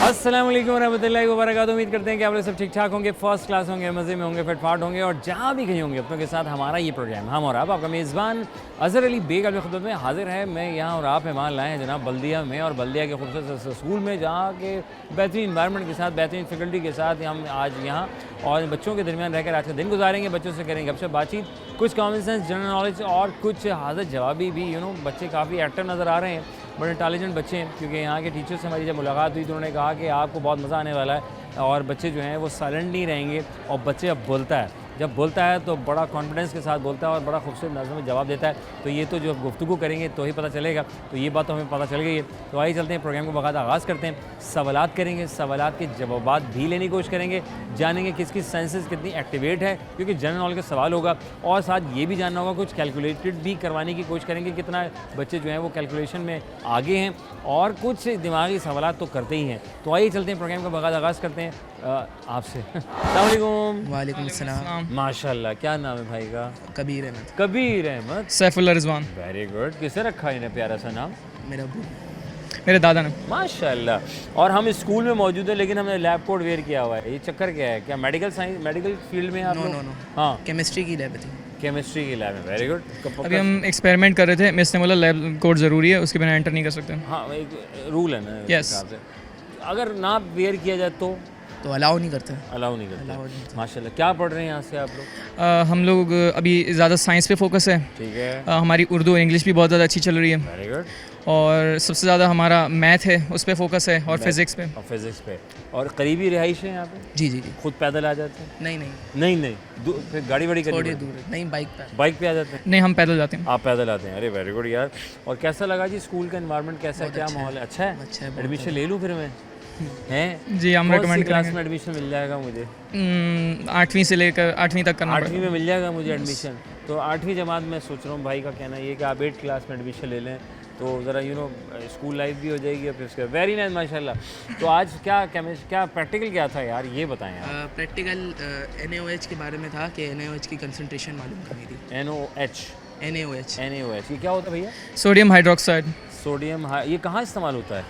अस्सलाम वालेकुम रहमतुल्लाहि व बरकातहू। उम्मीद करते हैं कि आप लोग सब ठीक ठाक होंगे, फर्स्ट क्लास होंगे, मज़े में होंगे, फिटफाट होंगे और जहाँ भी कहीं होंगे अपनों के साथ हमारा ये प्रोग्राम हम और आप आपका मेज़बान अज़हर अली बेग आपकी खिदमत में हाजिर है। मैं यहाँ और आप मेहमान लाए हैं जनाब बल्दिया में, और बल्दिया के खूबसूरत स्कूल में जहाँ के बेहतरीन इन्वायरमेंट के साथ, बेहतरीन फैकल्टी के साथ हम आज यहाँ और बच्चों के दरमियान रहकर आज का दिन गुजारेंगे। बच्चों से करेंगे गपशप बातचीत, कुछ कॉमन सेंस, जनरल नॉलेज और कुछ हाजत जवाबी भी। बच्चे काफ़ी एक्टिव नज़र आ रहे हैं, बड़े इंटेलिजेंट बच्चे हैं, क्योंकि यहाँ के टीचर से हमारी जब मुलाकात हुई तो उन्होंने कहा कि आपको बहुत मज़ा आने वाला है और बच्चे जो हैं वो साइलेंट नहीं रहेंगे। और बच्चे अब बोलता है, जब बोलता है तो बड़ा कॉन्फिडेंस के साथ बोलता है और बड़ा खूबसूरत नज़र में जवाब देता है। तो ये तो जो गुफ्तगू करेंगे तो ही पता चलेगा, तो ये बात तो हमें पता चल गई है। तो आइए चलते हैं, प्रोग्राम को बाकायदा आगाज़ करते हैं। सवालात करेंगे, सवालात के जवाबात भी लेने की कोशिश करेंगे, जानेंगे किसकी सेंसेस कितनी एक्टिवेट है, क्योंकि जनरल नॉलेज का सवाल होगा। और साथ ये भी जानना होगा, कुछ कैलकुलेटेड भी करवाने की कोशिश करेंगे, कितना बच्चे जो हैं वो कैलकुलेशन में आगे हैं, और कुछ दिमागी सवालात तो करते ही हैं। तो आइए चलते हैं, प्रोग्राम का बाकायदा आगाज़ करते हैं आपसे। अस्सलाम वालेकुम। वालेकुम सलाम। माशाल्लाह, क्या नाम है भाई का? कबीर अहमद। कबीर अहमद। सैफुल्लाह रिजवान। Very good. किसे रखा इन्हें प्यारा सा नाम? मेरा अबू। मेरे दादा ने। माशाल्लाह। और हम स्कूल में मौजूद हैं, लेकिन हमने लैब कोट वेयर किया हुआ है। ये चक्कर क्या है? क्या मेडिकल साइंस, मेडिकल फील्ड में आप? नो। हाँ, केमिस्ट्री की लैब थी। केमिस्ट्री की लैब है। Very good. अभी हम एक्सपेरिमेंट कर रहे थे, मिस ने बोला लैब कोड ज़रूरी है, उसके बिना एंटर नहीं कर सकते। हाँ, एक रूल है ना, Yes. हिसाब से अगर ना वेयर किया जाए तो अलाउ नहीं करते। अलाउ नहीं करते। माशाल्लाह। क्या पढ़ रहे हैं यहाँ से आप लोग? हम लोग अभी ज़्यादा साइंस पे फोकस है। ठीक है। हमारी उर्दू और इंग्लिश भी बहुत ज़्यादा अच्छी चल रही है, वेरी गुड। और सबसे ज़्यादा हमारा मैथ है, उस पर फोकस है, और फिज़िक्स पे। और फिजिक्स पे। और करीबी रिहाइश है यहाँ पे? जी। खुद पैदल आ जाते हैं? नहीं फिर गाड़ी वाड़ी थोड़ी करनी दूर है। नहीं, बाइक पे आ जाते हैं? नहीं, हम पैदल जाते हैं। आप पैदल आते हैं? अरे वेरी गुड यार। और कैसा लगा जी स्कूल का एनवायरनमेंट? कैसा है, क्या माहौल है? अच्छा है। बहुत एडमिशन ले लूँ फिर मैं? हैं जी, हम कौन सी रिकमेंड क्लास करेंगे। में एडमिशन मिल जाएगा मुझे? 8वीं से लेकर 8वीं तक करना 8वीं में पड़ेगा। मिल जाएगा मुझे एडमिशन? तो 8वीं जमात में सोच रहा हूँ, भाई का कहना ये कि आप 8th क्लास में एडमिशन ले लें, तो ज़रा स्कूल लाइफ भी हो जाएगी। और फिर उसके वेरी नाइस, माशाल्लाह। तो आज क्या प्रैक्टिकल क्या था यार, ये बताएं आप। प्रैक्टिकल NaOH के बारे में था कि NaOH की कंसंट्रेशन मालूम करनी थी। NaOH। NaOH ये क्या होता है भैया? Sodium hydroxide. सोडियम। ये कहाँ इस्तेमाल होता है?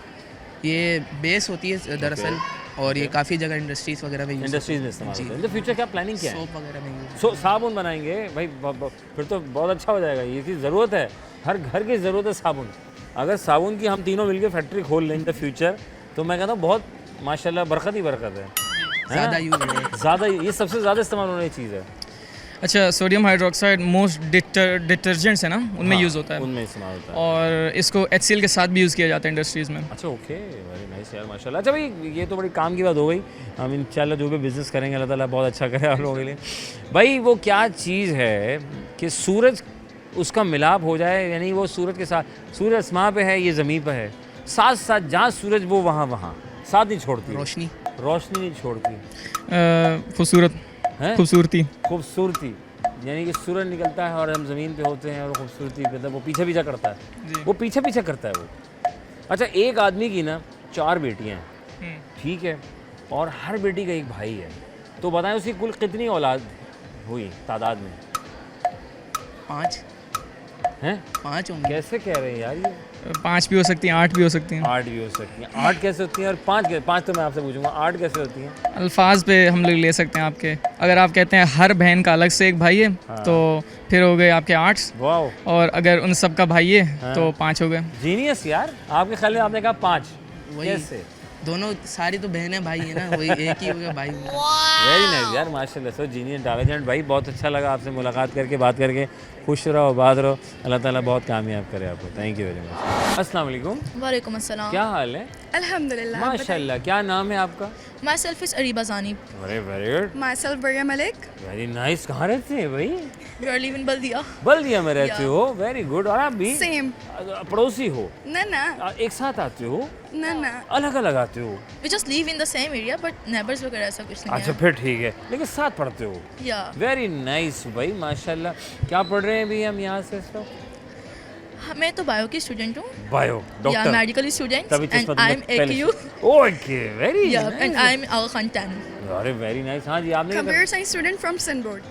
ये बेस होती है दरअसल, और ये काफ़ी जगह इंडस्ट्रीज़ वगैरह में इंडस्ट्रीज में इस्तेमाल होता है। तो फ्यूचर क्या प्लानिंग क्या है? सोप वगैरह में use साबुन बनाएंगे भाई, फिर तो बहुत अच्छा हो जाएगा। ये चीज़ ज़रूरत है, हर घर की ज़रूरत है साबुन। अगर साबुन की हम तीनों मिलकर फैक्ट्री खोल लें इन द फ्यूचर, तो मैं कहता हूँ बहुत माशाल्लाह बरकत ही बरकत है। ज़्यादा यूज है। ज़्यादा, ये सबसे ज़्यादा इस्तेमाल होने की चीज़ है। अच्छा, सोडियम हाइड्रोक्साइड मोस्ट डिटर्जेंट्स है ना, उनमें यूज़ होता है, उनमें इस्तेमाल होता है। और इसको HCl के साथ भी यूज़ किया जाता है इंडस्ट्रीज़ में। अच्छा, ओके, वेरी नाइस यार, माशाल्लाह। अच्छा भाई, ये तो बड़ी काम की बात हो गई। हम इंशाल्लाह जो भी बिज़नेस करेंगे अल्लाह ताला बहुत अच्छा करे आप लोगों के लिए। भाई वो क्या चीज़ है कि सूरज उसका मिलाप हो जाए, यानी वो सूरज के साथ, सूरज आसमां पे है, ये ज़मीन पे है, साथ साथ जहाँ सूरज वो वहाँ साथ नहीं छोड़ती, रोशनी नहीं छोड़ती। खूबसूरती, यानी कि सूरज निकलता है और हम ज़मीन पे होते हैं, और खूबसूरती पे वो पीछे पीछे करता है, वो पीछे करता है वो। अच्छा, एक आदमी की ना 4 बेटियां हैं, ठीक है, और हर बेटी का एक भाई है, तो बताएं उसकी कुल कितनी औलाद हुई तादाद में? 5 हैं? 5 होंगे। कैसे कह रहे हैं यार ये? 5 भी हो सकती हैं, 8 भी हो सकती हैं। 8 भी हो सकती हैं। 8 कैसे होती हैं और 5 तो मैं आपसे पूछूंगा, 8 कैसे होती हैं? अल्फाज पे हम लोग ले सकते हैं आपके। अगर आप कहते हैं हर बहन का अलग से एक भाई है, तो फिर हो गए आपके 8। वाओ। और अगर उन सब का भाई है तो 5 हो गए। जीनियस यार, आपके ख्याल में आपने कहा 5 कैसे? दोनों सारी तो बहनें भाई है ना, वही एक ही हो गया भाई। वेरी नाइस यार, माशाल्लाह। सो जीनियस इंटेलिजेंट भाई, बहुत अच्छा लगा आपसे मुलाकात करके, बात करके। खुश रहो, आबाद रहो, अल्लाह ताला बहुत कामयाब करे आपको। Thank you very much. अस्सलाम वालेकुम। वालेकुम अस्सलाम। क्या हाल है? अल्हम्दुलिल्लाह। माशाल्लाह। क्या नाम है आपका? Myself is Areeba Zani. अरे वेरी गुड, माई सेल्फ बरिया मलिक। Very nice. कहाँ रहते हैं भाई? वी आर लिविंग बल्दिया। बल्दिया में रहते हो? Very good. और आप भी सेम। पड़ोसी हो? ना एक साथ आते हो? ना अलग अलग आते हो? We just live in the same area, but neighbours वगैरह ऐसा कुछ नहीं अच्छा, है। फिर ठीक है, लेकिन साथ पढ़ते हो? या वेरी नाइस भाई, माशाल्लाह। क्या पढ़ रहे हैं अभी हम यहाँ से? मैं तो बायो की स्टूडेंट हूँ। बायो या डॉक्टर? मेडिकल स्टूडेंट तभी and I am AQU। Okay, very या and I am Al Khan 10। अरे वेरी नाइस। हाँ जी, आपने Computer science student from Sinboard.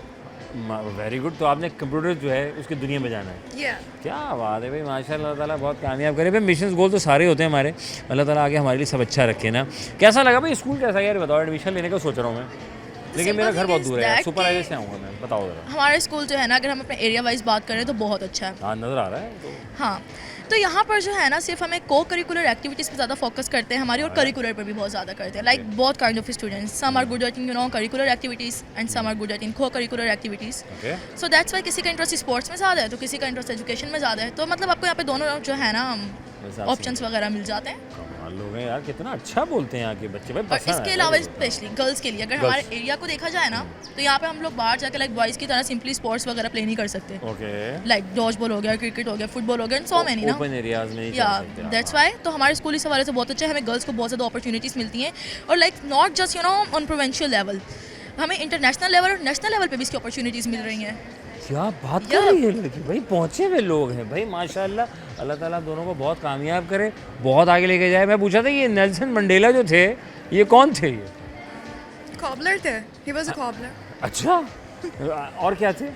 Very good. तो आपने कंप्यूटर जो है उसकी दुनिया में जाना है। Yeah. क्या बात है भाई, माशाल्लाह, अल्लाह ताला बहुत कामयाब करे भाई। मिशन गोल तो सारे होते हैं हमारे, अल्लाह ताला आगे हमारे लिए सब अच्छा रखे ना। कैसा लगा भाई स्कूल, कैसा यार बताओ? एडमिशन लेने का सोच रहा हूँ मैं, लेकिन मेरा घर बहुत दूर है यार, सुपर हाईवे से आऊँगा मैं, बताओ ज़रा। हमारा स्कूल जो है ना, अगर हम अपने एरिया वाइज बात करें तो बहुत अच्छा है। हाँ नज़र आ रहा है तो। हाँ, तो यहाँ पर जो है ना, सिर्फ हमें को करिकुलर एक्टिविटीज़ पे ज़्यादा फोकस करते हैं हमारी, और करिकुलर पर भी बहुत ज़्यादा करते हैं। Like both kind of students, some are good at curricular activities and some are good at co curricular activities. Okay, so that's why किसी का इंटरेस्ट स्पोर्ट्स में ज़्यादा है तो किसी का इंटरेस्ट एजुकेशन में ज़्यादा है, तो मतलब आपको यहाँ पे दोनों जो है ना ऑप्शंस वगैरह मिल जाते हैं। कमाल लोग हैं यार, कितना अच्छा बोलते हैं यहाँ के बच्चे भाई। और पसंद इसके है अलावा भाई। स्पेशली गर्ल्स के लिए, अगर हमारे एरिया को देखा जाए ना, तो यहाँ पे हम लोग बाहर जाके लाइक बॉयज़ की तरह सिंपली स्पोर्ट्स वगैरह प्ले नहीं कर सकते। ओके, लाइक डॉज बॉल हो गया, क्रिकेट हो गया, फुटबॉल हो गया, सो मैनी ना। ओपन एरियाज में नहीं या चल सकते। दैट्स वाई तो हमारे स्कूल इस हवाले से बहुत अच्छा है, हमें गर्ल्स को बहुत ज़्यादा अपॉर्चुनिटीज़ मिलती हैं, और like not just on provincial level, हमें इंटरनेशनल लेवल और नेशनल लेवल पे भी इसकी अपॉर्चुनिटीज़ मिल रही हैं। क्या बात कर रही है लड़की भाई, पहुँचे हुए लोग हैं भाई माशाल्लाह। अल्लाह ताला दोनों को बहुत कामयाब करे, बहुत आगे लेके जाए। मैं पूछा था ये नेल्सन मंडेला जो थे ये कौन थे? ये Cobbler थे. He was a cobbler. अच्छा, और क्या थे?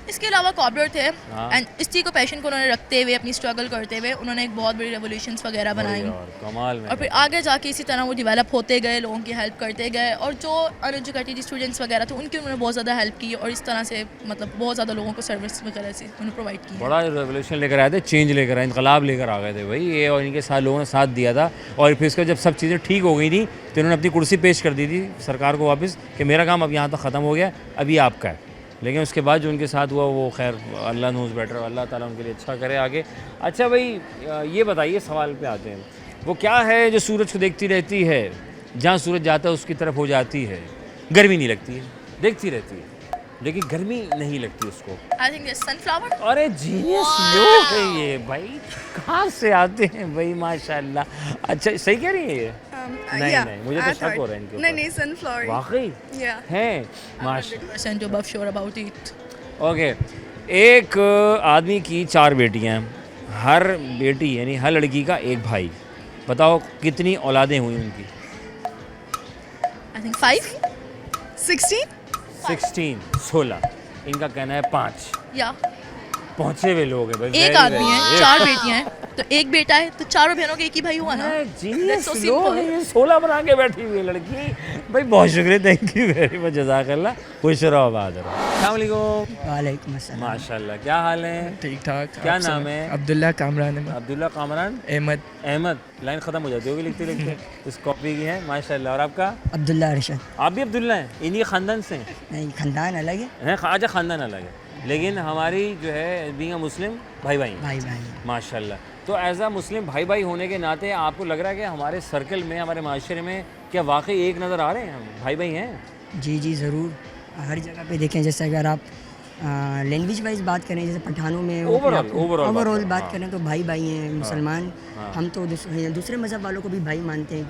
इसके अलावा कॉबलर थे, हाँ। एंड इस चीज़ को पैशन को उन्होंने रखते हुए, अपनी स्ट्रगल करते हुए उन्होंने एक बहुत बड़ी रेवोल्यूशंस वगैरह बनाई, और कमाल में। और फिर आगे जाके इसी तरह वो डेवलप होते गए, लोगों की हेल्प करते गए, और जो अनएजुकेटेड स्टूडेंट्स वगैरह थे उनकी उन्होंने बहुत ज़्यादा हेल्प की, और इस तरह से मतलब बहुत ज़्यादा लोगों को सर्विस वगैरह से उन्होंने प्रोवाइड की है। बड़ा रेवोल्यूशन लेकर आए थे, चेंज लेकर आए, इनकलाब लेकर आ गए थे भाई ये, और इनके साथ लोगों ने साथ दिया था। और फिर इसके जब सब चीज़ें ठीक हो गई थी तो इन्होंने अपनी कुर्सी पेश कर दी थी सरकार को वापस कि मेरा काम अब यहाँ तक ख़त्म हो गया, अभी आपका है। लेकिन उसके बाद जो उनके साथ हुआ वो खैर अल्लाह नोज़ बेटर, अल्लाह ताला उनके लिए अच्छा करे आगे। अच्छा भाई ये बताइए, सवाल पे आते हैं, वो क्या है जो सूरज को देखती रहती है, जहाँ सूरज जाता है उसकी तरफ हो जाती है, गर्मी नहीं लगती है, देखती रहती है लेकिन गर्मी नहीं लगती उसको। I think sunflower. अरे जीनियस लोग है ये भाई, कहाँ से आते हैं भाई माशाल्लाह। अच्छा सही कह रही है ये? नहीं Yeah. नहीं, मुझे तो I शक thought- हो रहा है इनके नहीं ऊपर। नहीं sunflower. वाकई Yeah. हैं माशा। 100% above sure about it. Okay, एक आदमी की 4 बेटियां हैं, हर बेटी यानी हर लड़की का एक भाई, बताओ कितनी औलादें हुई उनकी? I think 5. 16. 16 इनका कहना है 5। या पहुंचे हुए लोग हैं भाई, एक very, आदमी very, है, 4 बेटियां हैं, तो एक बेटा है, तो चारों बहनों के एक ही भाई हुआ ना। जीनियस That's so लोग simple. हैं ये, 16 बना के बैठी हुई है लड़की भाई। बहुत शुक्रिया, थैंक यू वेरी मच, जज़ाकल्लाह, खुश रहो, आबाद रहो। अस्सलाम वालेकुम। वालेकुम अस्सलाम। माशाल्लाह, क्या हाल है? ठीक ठाक। क्या आप नाम सुनाएं? है? अब्दुल्ला कामरान अहमद। अब्दुल्ला कामरान अहमद। अहमद। लाइन ख़त्म हो जाती होगी लिखते लिखते इस कॉपी की है माशाल्लाह। और आपका? अब्दुल्ला अरशद। आप भी अब्दुल्ला हैं? इन्हीं ख़ानदान से हैं? नहीं, खानदान अलग है। अच्छा, ख़ानदान अलग है, लेकिन हमारी जो है बीइंग अ मुस्लिम भाई भाई हैं। भाई भाई। माशाल्लाह। तो एज अ मुस्लिम भाई भाई होने के नाते आपको लग रहा है कि हमारे सर्कल में, हमारे माशरे में क्या वाकई एक नज़र आ रहे हैं, हम भाई भाई हैं? जी जी ज़रूर, हर जगह पे देखें। जैसे अगर आप लैंग्वेज वाइज बात करें, जैसे पठानों में ओवरऑल बात करें तो भाई भाई हैं मुसलमान। हम तो दूसरे मज़हब वालों को भी भाई मानते हैं।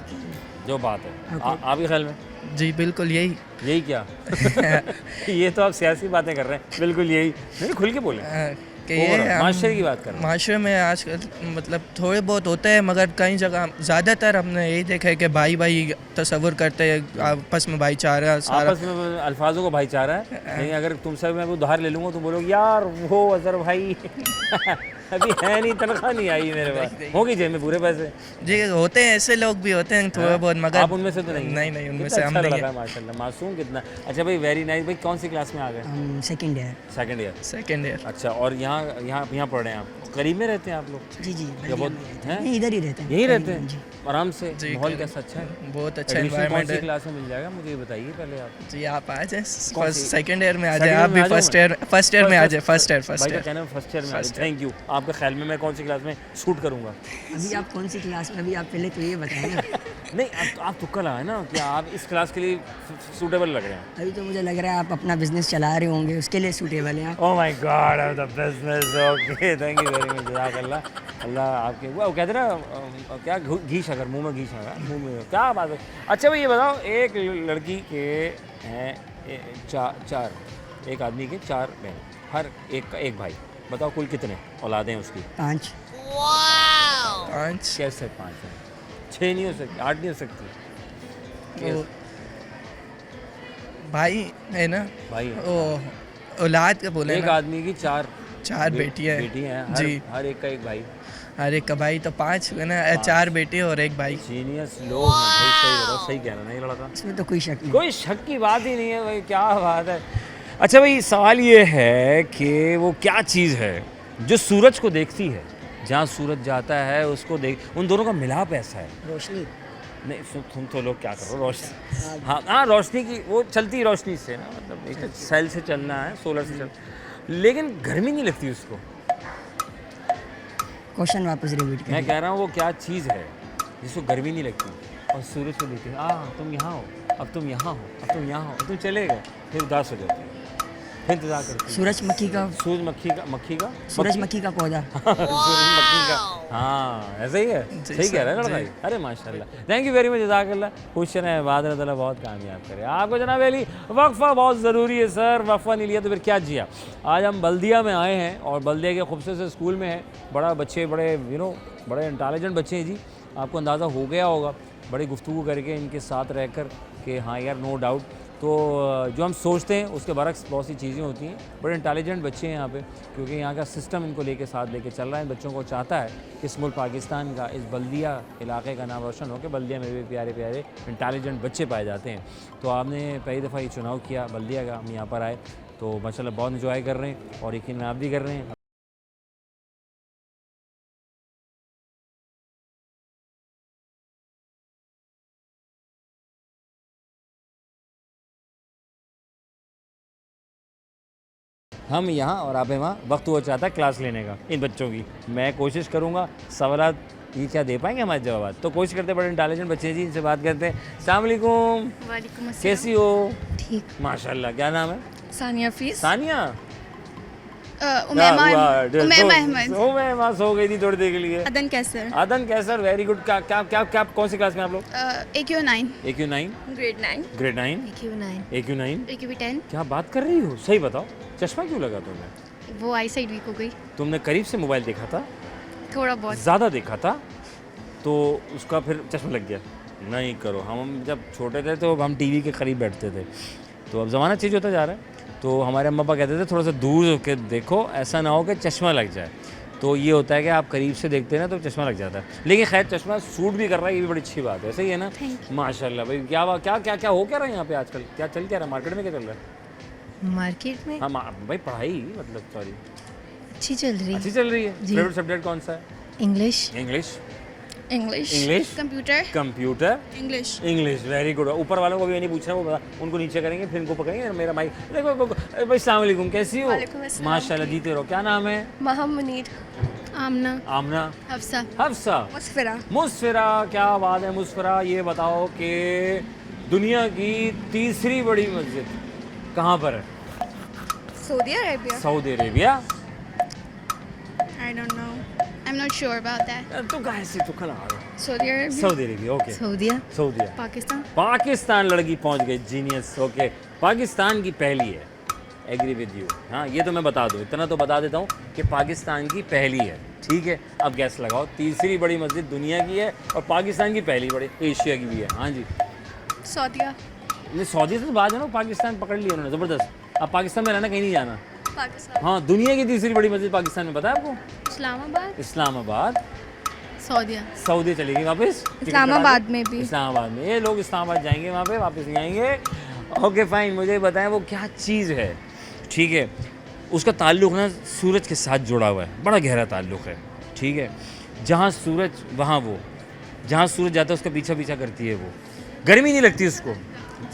जो बात है आपके ख्याल में? जी बिल्कुल यही क्या? ये तो आप सियासी बातें कर रहे हैं, बिल्कुल यही नहीं, खुल के बोले कि ये माशरे की बात कर रहे हैं। माशरे में आजकल मतलब थोड़े बहुत होते हैं, मगर कई जगह ज़्यादातर हमने यही देखा है कि भाई भाई तस्वुर करते हैं, आपस में भाईचारा सारा। आपस में अल्फाजों को भाईचारा है, लेकिन अगर तुमसे मैं उधार ले लूँगा तो बोलोगे यार वो अजहर भाई अभी है नहीं, तनख्वाह नहीं आई मेरे पास, होगी जेब में पूरे पैसे। जी होते हैं, ऐसे लोग भी होते हैं थोड़े बहुत, मगर आप उनमें से तो नहीं? नहीं उनमें कितना से हम अच्छा नहीं लगा है। माशाल्लाह, मासूम कितना। अच्छा भाई, वेरी नाइस भाई। कौन सी क्लास में आ गए? हम second year. Second year. Second year. अच्छा, और यहाँ पढ़ रहे हैं आप? करीब में रहते हैं आप लोग? जी जी, या बहुत हैं? नहीं, इधर ही रहते हैं। यहीं रहते हैं? जी। आराम से? जी, माहौल कैसा अच्छा है? बहुत अच्छा एडमिशन कौन एनवायरनमेंट सी है। क्लास में मिल जाएगा मुझे ये बताइए पहले आप। जी आप आ जाए, कौन सी? सेकेंड ईयर में आ Second जाए। year आप में भी आ जाऊँ फर्स्ट मैं? ईयर में आ जाए। फर्स्ट ईयर भाई का कहना है फर्स्ट ईयर में आ जाए। Thank you. आपके ख्याल में मैं कौन सी क्लास में सूट करूँगा? अभी आप कौन सी क्लास में? अभी आप पहले तो ये बताएं ना। नहीं, आप तुक्का लगाए ना कि आप इस क्लास के लिए सूटेबल लग रहे हैं। अभी तो मुझे लग रहा है आप अपना बिजनेस चला रहे होंगे, उसके लिए सूटेबल हैं आप। Oh my god, I am the business. Okay, thank you very much, जज़ाकल्लाह। अल्लाह आपके वो कहते हैं ना क्या, घी शक्कर मुंह में, घी शक्कर मुंह में, क्या बात है। अच्छा भाई ये बताओ, एक लड़की के हैं चार, एक आदमी के 4 बहन, हर एक का एक भाई, बताओ कुल कितने औलादें हैं उसकी? 5। 5। कैसे 5 हैं? 6 नहीं हो सकती, 8 नहीं हो सकती? तो भाई है ना, भाई है। ओ औलाद का बोले एक ना, आदमी की चार 4 बेटियाँ बेटी हैं, जी। हर एक का एक भाई। अरे का भाई तो 5 हुए ना, 4 बेटे और 1 भाई। जीनियस लोग हैं भाई, सही बताओ, सही कह रहा ना ये लड़का, इसमें तो कोई शक नहीं। कोई शक की बात ही नहीं है भाई, क्या बात है। अच्छा भाई, सवाल ये है कि वो क्या चीज़ है जो सूरज को देखती है, जहाँ सूरज जाता है उसको देख, उन दोनों का मिलाप ऐसा है। रोशनी। नहीं तुम तो लोग क्या करो, रोशनी, हाँ हाँ रोशनी की, वो चलती रोशनी से ना, मतलब एक सेल से चलना है, सोलर से चल, लेकिन गर्मी नहीं लगती उसको। क्वेश्चन वापस रिपीट मैं करें। कह रहा हूँ वो क्या चीज़ है जिसको गर्मी नहीं लगती और सूरज को देखती है, तुम यहाँ हो, अब तुम यहाँ हो, अब तुम यहाँ हो, तुम चले गए, फिर उदास हो जाती है, फिर इंतजार करती है। सूरजमुखी का सूरजमुखी का, मक्खी का, सूरजमुखी का पौधा। सूरजमुखी का, हाँ ऐसा ही है, सही कह रहा है लड़का। अरे माशाल्लाह, थैंक यू वेरी मच, जज़ाकल्लाह। खुश रहें, बाद में ताला बहुत कामयाब करे आपको जनाब अली। वक्फा बहुत ज़रूरी है सर, वक्फा नहीं लिया तो फिर क्या जिया। आज हम बल्दिया में आए हैं और बल्दिया के खूबसूरत से स्कूल में हैं, बड़ा बच्चे, बड़े बड़े इंटेलिजेंट बच्चे हैं जी, आपको अंदाज़ा हो गया होगा बड़ी गुफ्तगू करके इनके साथ रहकर कि हाँ यार नो डाउट, तो जो हम सोचते हैं उसके बरक्स बहुत सी चीज़ें होती हैं। बड़े इंटेलिजेंट बच्चे हैं यहाँ पे, क्योंकि यहाँ का सिस्टम इनको लेके साथ लेके चल रहा है। बच्चों को चाहता है कि इस मुल्क पाकिस्तान का, इस बल्दिया इलाके का नाम रोशन हो कि बल्दिया में भी प्यारे प्यारे इंटेलिजेंट बच्चे पाए जाते हैं। तो आपने पहली दफ़ा ये चुनाव किया बल्दिया का, हम यहाँ पर आए तो माशाल्लाह बहुत इंजॉय कर रहे हैं और यकीन आप भी कर रहे हैं। हम यहाँ और आप वहाँ, वक्त वो चाहता है क्लास लेने का इन बच्चों की। मैं कोशिश करूँगा सवालात ये क्या दे पाएंगे हमारे जवाब, तो कोशिश करते हैं, बड़े इंटेलिजेंट बच्चे हैं जी, इनसे बात करते हैं। अस्सलाम वालेकुम, वालेकुम अस्सलाम। कैसी हो? ठीक। माशाल्लाह, क्या नाम है? सानिया फीस। सानिया। उमैमा अहमद। उमैमा सो गई थी थोड़ी देर के लिए। अदन कैसर। अदन कैसर, वेरी गुड। क्या क्या क्या क्या कौन सी क्लास में आप लोग? AQ9। AQ9, grade 9। Grade 9, AQ9। AQ9। AQ10। क्या बात कर रही हो, सही बताओ, चश्मा क्यों लगा तुम्हें? वो आई साइड वीक हो गई। तुमने करीब से मोबाइल देखा था, थोड़ा बहुत। ज़्यादा देखा था, तो उसका फिर चश्मा लग गया। नहीं करो, हम जब छोटे थे तो हम टीवी के करीब बैठते थे, तो अब ज़माना चेंज होता जा रहा है, तो हमारे अम्मा पापा कहते थे थोड़ा सा दूर होकर देखो, ऐसा ना हो कि चश्मा लग जाए। तो ये होता है कि आप करीब से देखते हैं ना तो चश्मा लग जाता है, लेकिन खैर चश्मा सूट भी कर रहा है, ये भी बड़ी अच्छी बात है, सही है ना? माशाल्लाह भाई, क्या क्या क्या क्या हो क्या रहा है यहाँ पे आजकल, क्या चल क्या रहा है मार्केट में, क्या चल रहा है? मार्केट में हाँ भाई, पढ़ाई मतलब सॉरी अच्छी चल रही अच्छी चल रही है। फेवरेट सब्जेक्ट कौन सा है? English. English. English. English. Computer. Computer. English. English, very good. ऊपर वालों को भी नहीं पूछना, वो बता, उनको नीचे करेंगे फिर इनको पकड़ेंगे। मेरा भाई देखो भाई, अस्सलाम वालेकुम, कैसी हो? वालेकुम अस्सलाम। माशाल्लाह, जीते रहो। क्या नाम है? महम मुनीर। आमना। आमना। हफ्सा। हफ्सा। मुस्फिरा। मुस्फिरा, क्या बात है मुस्फिरा। ये बताओ कि दुनिया की तीसरी बड़ी मस्जिद कहाँ पर है? Saudi Arabia. Saudi Arabia. I don't know. I'm not sure about that. तो कहाँ से तुक्का लगा रहे हो? Saudi Arabia. Saudi Arabia, okay. सऊदीया। सऊदीया। पाकिस्तान। पाकिस्तान, लड़की पहुंच गई, जीनियस। ओके, पाकिस्तान की पहली है, एग्री विद यू। हाँ, ये तो मैं बता दूँ, इतना तो बता देता हूँ कि पाकिस्तान की पहली है, ठीक है? अब गैस लगाओ, तीसरी बड़ी मस्जिद दुनिया की है और पाकिस्तान की पहली बड़ी एशिया की भी है। हाँ जी। सऊदीया। नहीं, सऊदी से तो बात है ना, पाकिस्तान पकड़ लिया उन्होंने ज़बरदस्त। अब पाकिस्तान में रहना, कहीं नहीं जाना। पाकिस्तान। हाँ, दुनिया की तीसरी बड़ी मस्जिद पाकिस्तान में, पता है आपको? इस्लामाबाद। इस्लामाबाद। सऊदीया। सऊदी चली गई वापस। इस्लामाबाद में भी। इस्लामाबाद में, ये लोग इस्लामाबाद जाएंगे, वहाँ पे वापस नहीं आएंगे। ओके फाइन, मुझे बताएं वो क्या चीज़ है, ठीक है? उसका ताल्लुक ना सूरज के साथ जुड़ा हुआ है, बड़ा गहरा ताल्लुक है, ठीक है? जहाँ सूरज, वहाँ वो, जहाँ सूरज जाता है उसका पीछा पीछा करती है वो, गर्मी नहीं लगती उसको।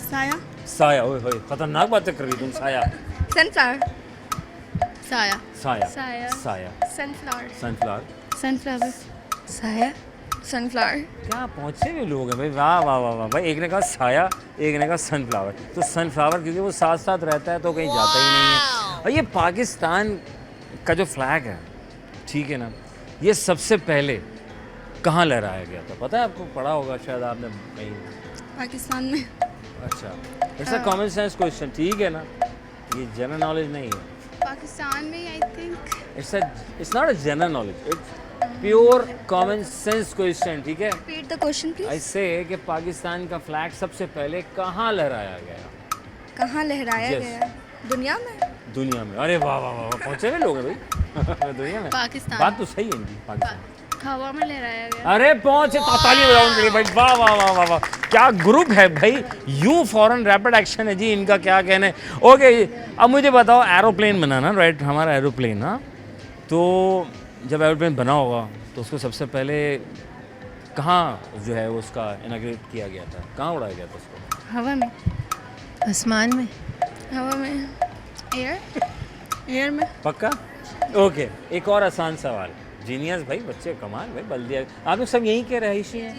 साया। साया, ओए होए, खतरनाक बातें कर रही तुम। साया। सनफ्लावर। साया। साया। साया। साया। सनफ्लावर। सनफ्लावर। सनफ्लावर। साया। सनफ्लावर। क्या पहुँचे हुए लोग हैं भाई, वाह वाह वाह वाह भाई। एक ने कहा साया, एक ने कहा सनफ्लावर। तो सनफ्लावर क्योंकि वो साथ साथ रहता है तो कहीं जाता ही नहीं है। और ये पाकिस्तान का जो फ्लैग है, ठीक है ना, ये सबसे पहले कहाँ लहराया गया था, पता है आपको? पढ़ा होगा शायद आपने कहीं। पाकिस्तान में। अच्छा, it's a common sense question, ठीक है ना, ये जनरल नॉलेज नहीं है। पाकिस्तान में I think. It's not a general knowledge, it's pure common sense question, ठीक है? Repeat the question please. ऐसे कि पाकिस्तान का फ्लैग सबसे पहले कहाँ लहराया गया? कहाँ लहराया Yes. गया? दुनिया में। दुनिया में। अरे वाह वाह वाह, पहुंचे हुए लोग हैं भाई दुनिया में। पाकिस्तान। बात तो सही है इनकी, पाकिस्तान। हवा में लहराया गया। अरे पहुंचे, ताली बजाओ उनके लिए भाई, वाह वाह वाह वाह वाह, क्या ग्रुप है भाई, यूं फॉरेन रैपिड एक्शन है जी इनका, क्या कहने। ओके, अब मुझे बताओ एरोप्लेन बनाना, राइट, हमारा एरोप्लेन, हाँ, तो जब एरोप्लेन बना होगा तो उसको सबसे पहले कहाँ जो है उसका इनाग्रेट किया गया था, कहाँ उड़ाया गया था उसको? हवा में। आसमान में। हवा में। एयर में। पक्का? ओके, एक और आसान सवाल, जीनियस भाई, बच्चे कमाल भाई, बल दिया। आप लोग सब यहीं के रहीशी हैं?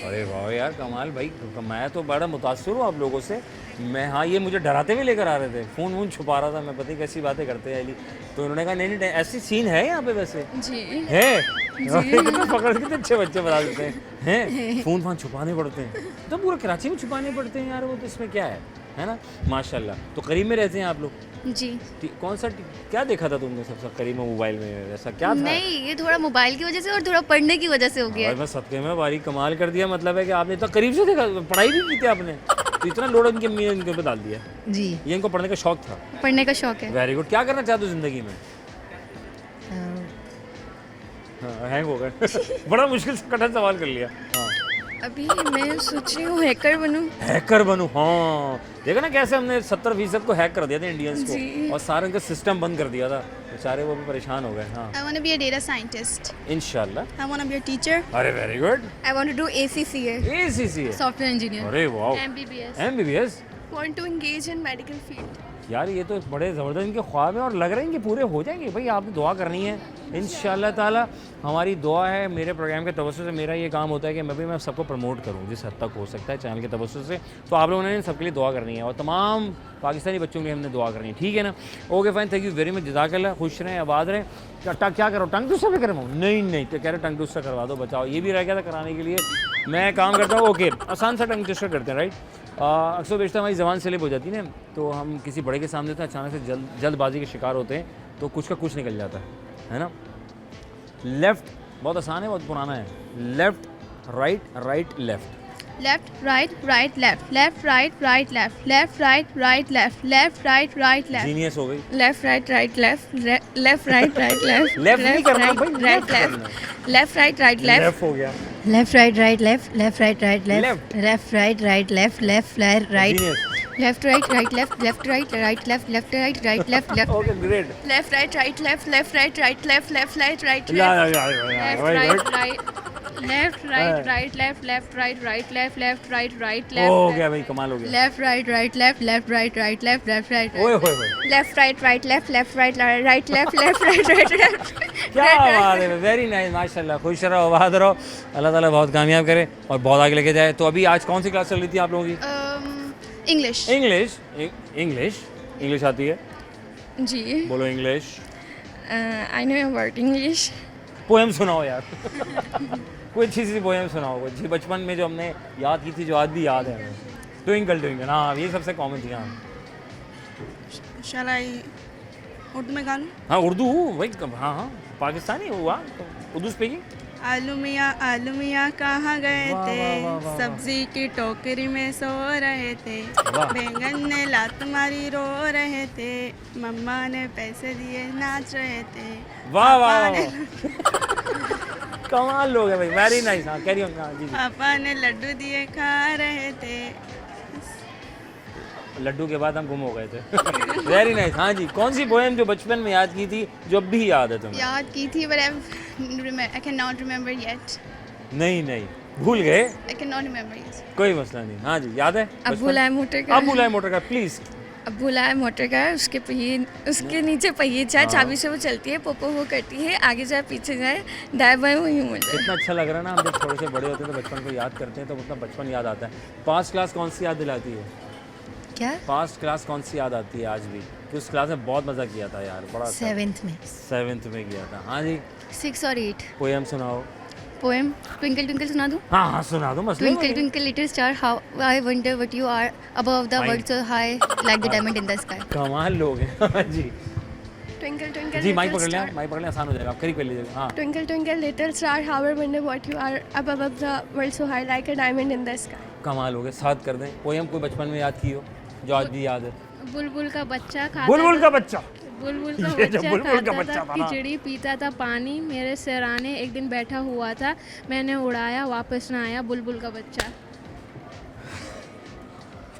अरे वाह यार, कमाल भाई, मैं तो बड़ा मुतासर हूँ आप लोगों से। मैं, हाँ, ये मुझे डराते हुए लेकर आ रहे थे, फ़ोन वून छुपा रहा था मैं, पता नहीं कैसी बातें करते हैं अली, तो उन्होंने कहा नहीं नहीं ऐसी सीन है यहाँ पे वैसे जी। है। कितने पकड़, कितने अच्छे बच्चे बता देते हैं, फ़ोन फान छुपाने पड़ते हैं, तो पूरा कराची में छुपाने पड़ते हैं यार, वो तो इसमें क्या है ना, माशाल्लाह। तो करीब में रहते हैं आप लोग? जी। कौन सा, क्या देखा था तुमने सबसे करीब में मोबाइल में, ऐसा क्या था? नहीं, ये थोड़ा मोबाइल की वजह से और थोड़ा पढ़ने की वजह से हो गया। भाई मैं सबके में बारी कमाल कर दिया, मतलब है कि आपने इतना करीब से देखा, पढ़ाई भी की थी आपने, तो इतना लोड इनके इनके ऊपर डाल दिया जी। ये इनको पढ़ने का शौक था? पढ़ने का शौक है। Very good. क्या करना चाहते हो ज़िंदगी में? हाँ, हैंग हो गए बड़ा मुश्किल से कठिन सवाल कर लिया। हाँ, अभी मैं सोच रही हूँ हैकर बनूँ। हैकर बनूं, हाँ, देखा ना कैसे हमने 70% को हैक कर दिया था इंडियंस को, और सारा उनका सिस्टम बंद कर दिया था, बेचारे वो भी परेशान हो गए। हाँ, I want to be a data scientist. इंशाल्लाह। I want to be a teacher. अरे very good. I want to do ACCA. ACCA, software engineer. अरे वाह, MBBS. MBBS। Want to engage in medical field. यार ये तो बड़े ज़बरदस्त इनके ख्वाब हैं, और लग रहे हैं कि पूरे हो जाएंगे भाई, आपने दुआ करनी है इंशाअल्लाह ताला। हमारी दुआ है, मेरे प्रोग्राम के तवज्जुह से मेरा ये काम होता है कि मैं सबको प्रमोट करूँ जिस हद तक हो सकता है चैनल के तवज्जुह से, तो आप लोगों ने सबके लिए दुआ करनी है, और तमाम पाकिस्तानी बच्चों के लिए हमने दुआ करनी है, ठीक है ना? Okay fine, thank you very much, जज़ाकल्लाह, खुश रहें, आबाद रहें। क्या करो, टंग टूस्टर भी करवाऊँ? नहीं, तो कह रहे टंग टूस्टर करवा दो, बचाओ, ये भी रह गया था कराने के लिए, मैं काम करता हूँ। ओके, आसान सा टंग टूस्टर करते हैं, राइट? अक्सर बेशतर हमारी ज़बान स्लिप हो जाती है ना, तो हम किसी बड़े के सामने तो अचानक से जल्दबाजी के शिकार होते हैं, तो कुछ का कुछ निकल जाता है ना? लेफ़्ट बहुत आसान है, बहुत पुराना है, left right left, Left, right, right, left. Left, right, right, left. Left, right, right, left. Left, right, right, left. Genius हो गई। Left, right, right, left. Left, right, right, left. Left नहीं करना right, भाई, right, left. Left, right, right, left. Left हो गया। Left right right left, left right right left, Left. Left right right left, left right genius. Left, right, right, left. Left, right, right, left. Left, right, right, left. Left. Okay, great. Left, right, right, left. Left, right, right, left. Left, right, right, या left. या Left, very right, good. right. Left, right, right, left. Left, right, right, left. Left, right, right, हो left. गया भाई, कमाल हो गया। Left, right, right, left. Left, right, right, left. Left, right, ओए right. होए, Left, right, right, left. Left, right, right, left. Left, right, right, left. क्या बात है, वेरी नाइस, माशाल्लाह, खुश रहो, आबाद रहो, अल्लाह ताला बहुत कामयाब करे और बहुत आगे लेके जाए। तो अभी आज कौन सी क्लास चल रही थी आप लोगों की? English. इंग्लिश आती है? जी. बोलो English. I know about English. Poem सुनाओ यार कोई अच्छी सी पोएम सुनाओ, कोई अच्छी बचपन में जो हमने याद की थी, जो आज भी याद है हमें। ट्विंकल ट्विंकल, हाँ, ये सबसे कॉमन थी। हाँ Shall I उर्दू में गा लूँ? हाँ, उर्दू भाई, हाँ, पाकिस्तानी हुआ तो उर्दू स्पीकिंग। आलू मियाँ कहाँ गए थे, सब्जी की टोकरी में सो रहे थे, बैंगन ने लात मारी रो रहे थे, मम्मा ने पैसे दिए नाच रहे थे। वाह वाह कमाल लोग है भाई, वेरी नाइस। हाँ, कैरी ऑन। हाँ जी, पापा ने लड्डू दिए खा रहे थे। लड्डू के बाद हम गुम हो गए थे वेरी नाइस। हाँ जी, कौन सी पोएम जो बचपन में याद की थी, जो अब भी याद है तुम्हें? याद की थी but I cannot remember yet. नहीं, भूल गए? I cannot remember yet. कोई मसला नहीं। हाँ जी, याद है? अब भूला है मोटर का, अब भूला है मोटर का, प्लीज। अब भूला है मोटर का, उसके पहिए, उसके नीचे पहिए जाए, चाबी से वो चलती है, पोपो वो करती है, आगे जाए पीछे जाए, दाएं बाएं वहीं मुड़ जाए। कितना अच्छा लग रहा है ना, हम जब थोड़े से बड़े होते हैं तो बचपन को याद करते हैं, तो उतना बचपन याद आता है। पास्ट क्लास कौन सी याद दिलाती है? क्या? पास्ट क्लास कौन सी याद आती है आज भी, कि उस क्लास में बहुत मज़ा किया था यार, बड़ा अच्छा। 7th में किया था। हाँ जी, 6 और 8. पोएम सुनाओ। Poem. Twinkle twinkle सुना दूँ? हाँ, सुना दो, मसले Twinkle twinkle little star, how I wonder what you are above the world so high, like the diamond in the sky. कमाल लोग हैं। हाँ जी Twinkle twinkle जी, माइक little पकड़ लिया, star. माइक पकड़ लिया, आसान हो जाएगा, आप करीब कर लीजिएगा। हाँ, Twinkle twinkle little star, how I wonder what you are above the world so high, like a diamond in the sky. कमाल हो गए, साथ कर दें। पोएम कोई बचपन में याद की हो जो आज भी याद है? बुलबुल का बच्चा खाता बुलबुल का बच्चा, बुलबुल का ये जो बच्चा बुलबुल का खाता बच्चा था था ना। खिचड़ी पीता था पानी मेरे सराने एक दिन बैठा हुआ था मैंने उड़ाया वापस ना आया बुलबुल का बच्चा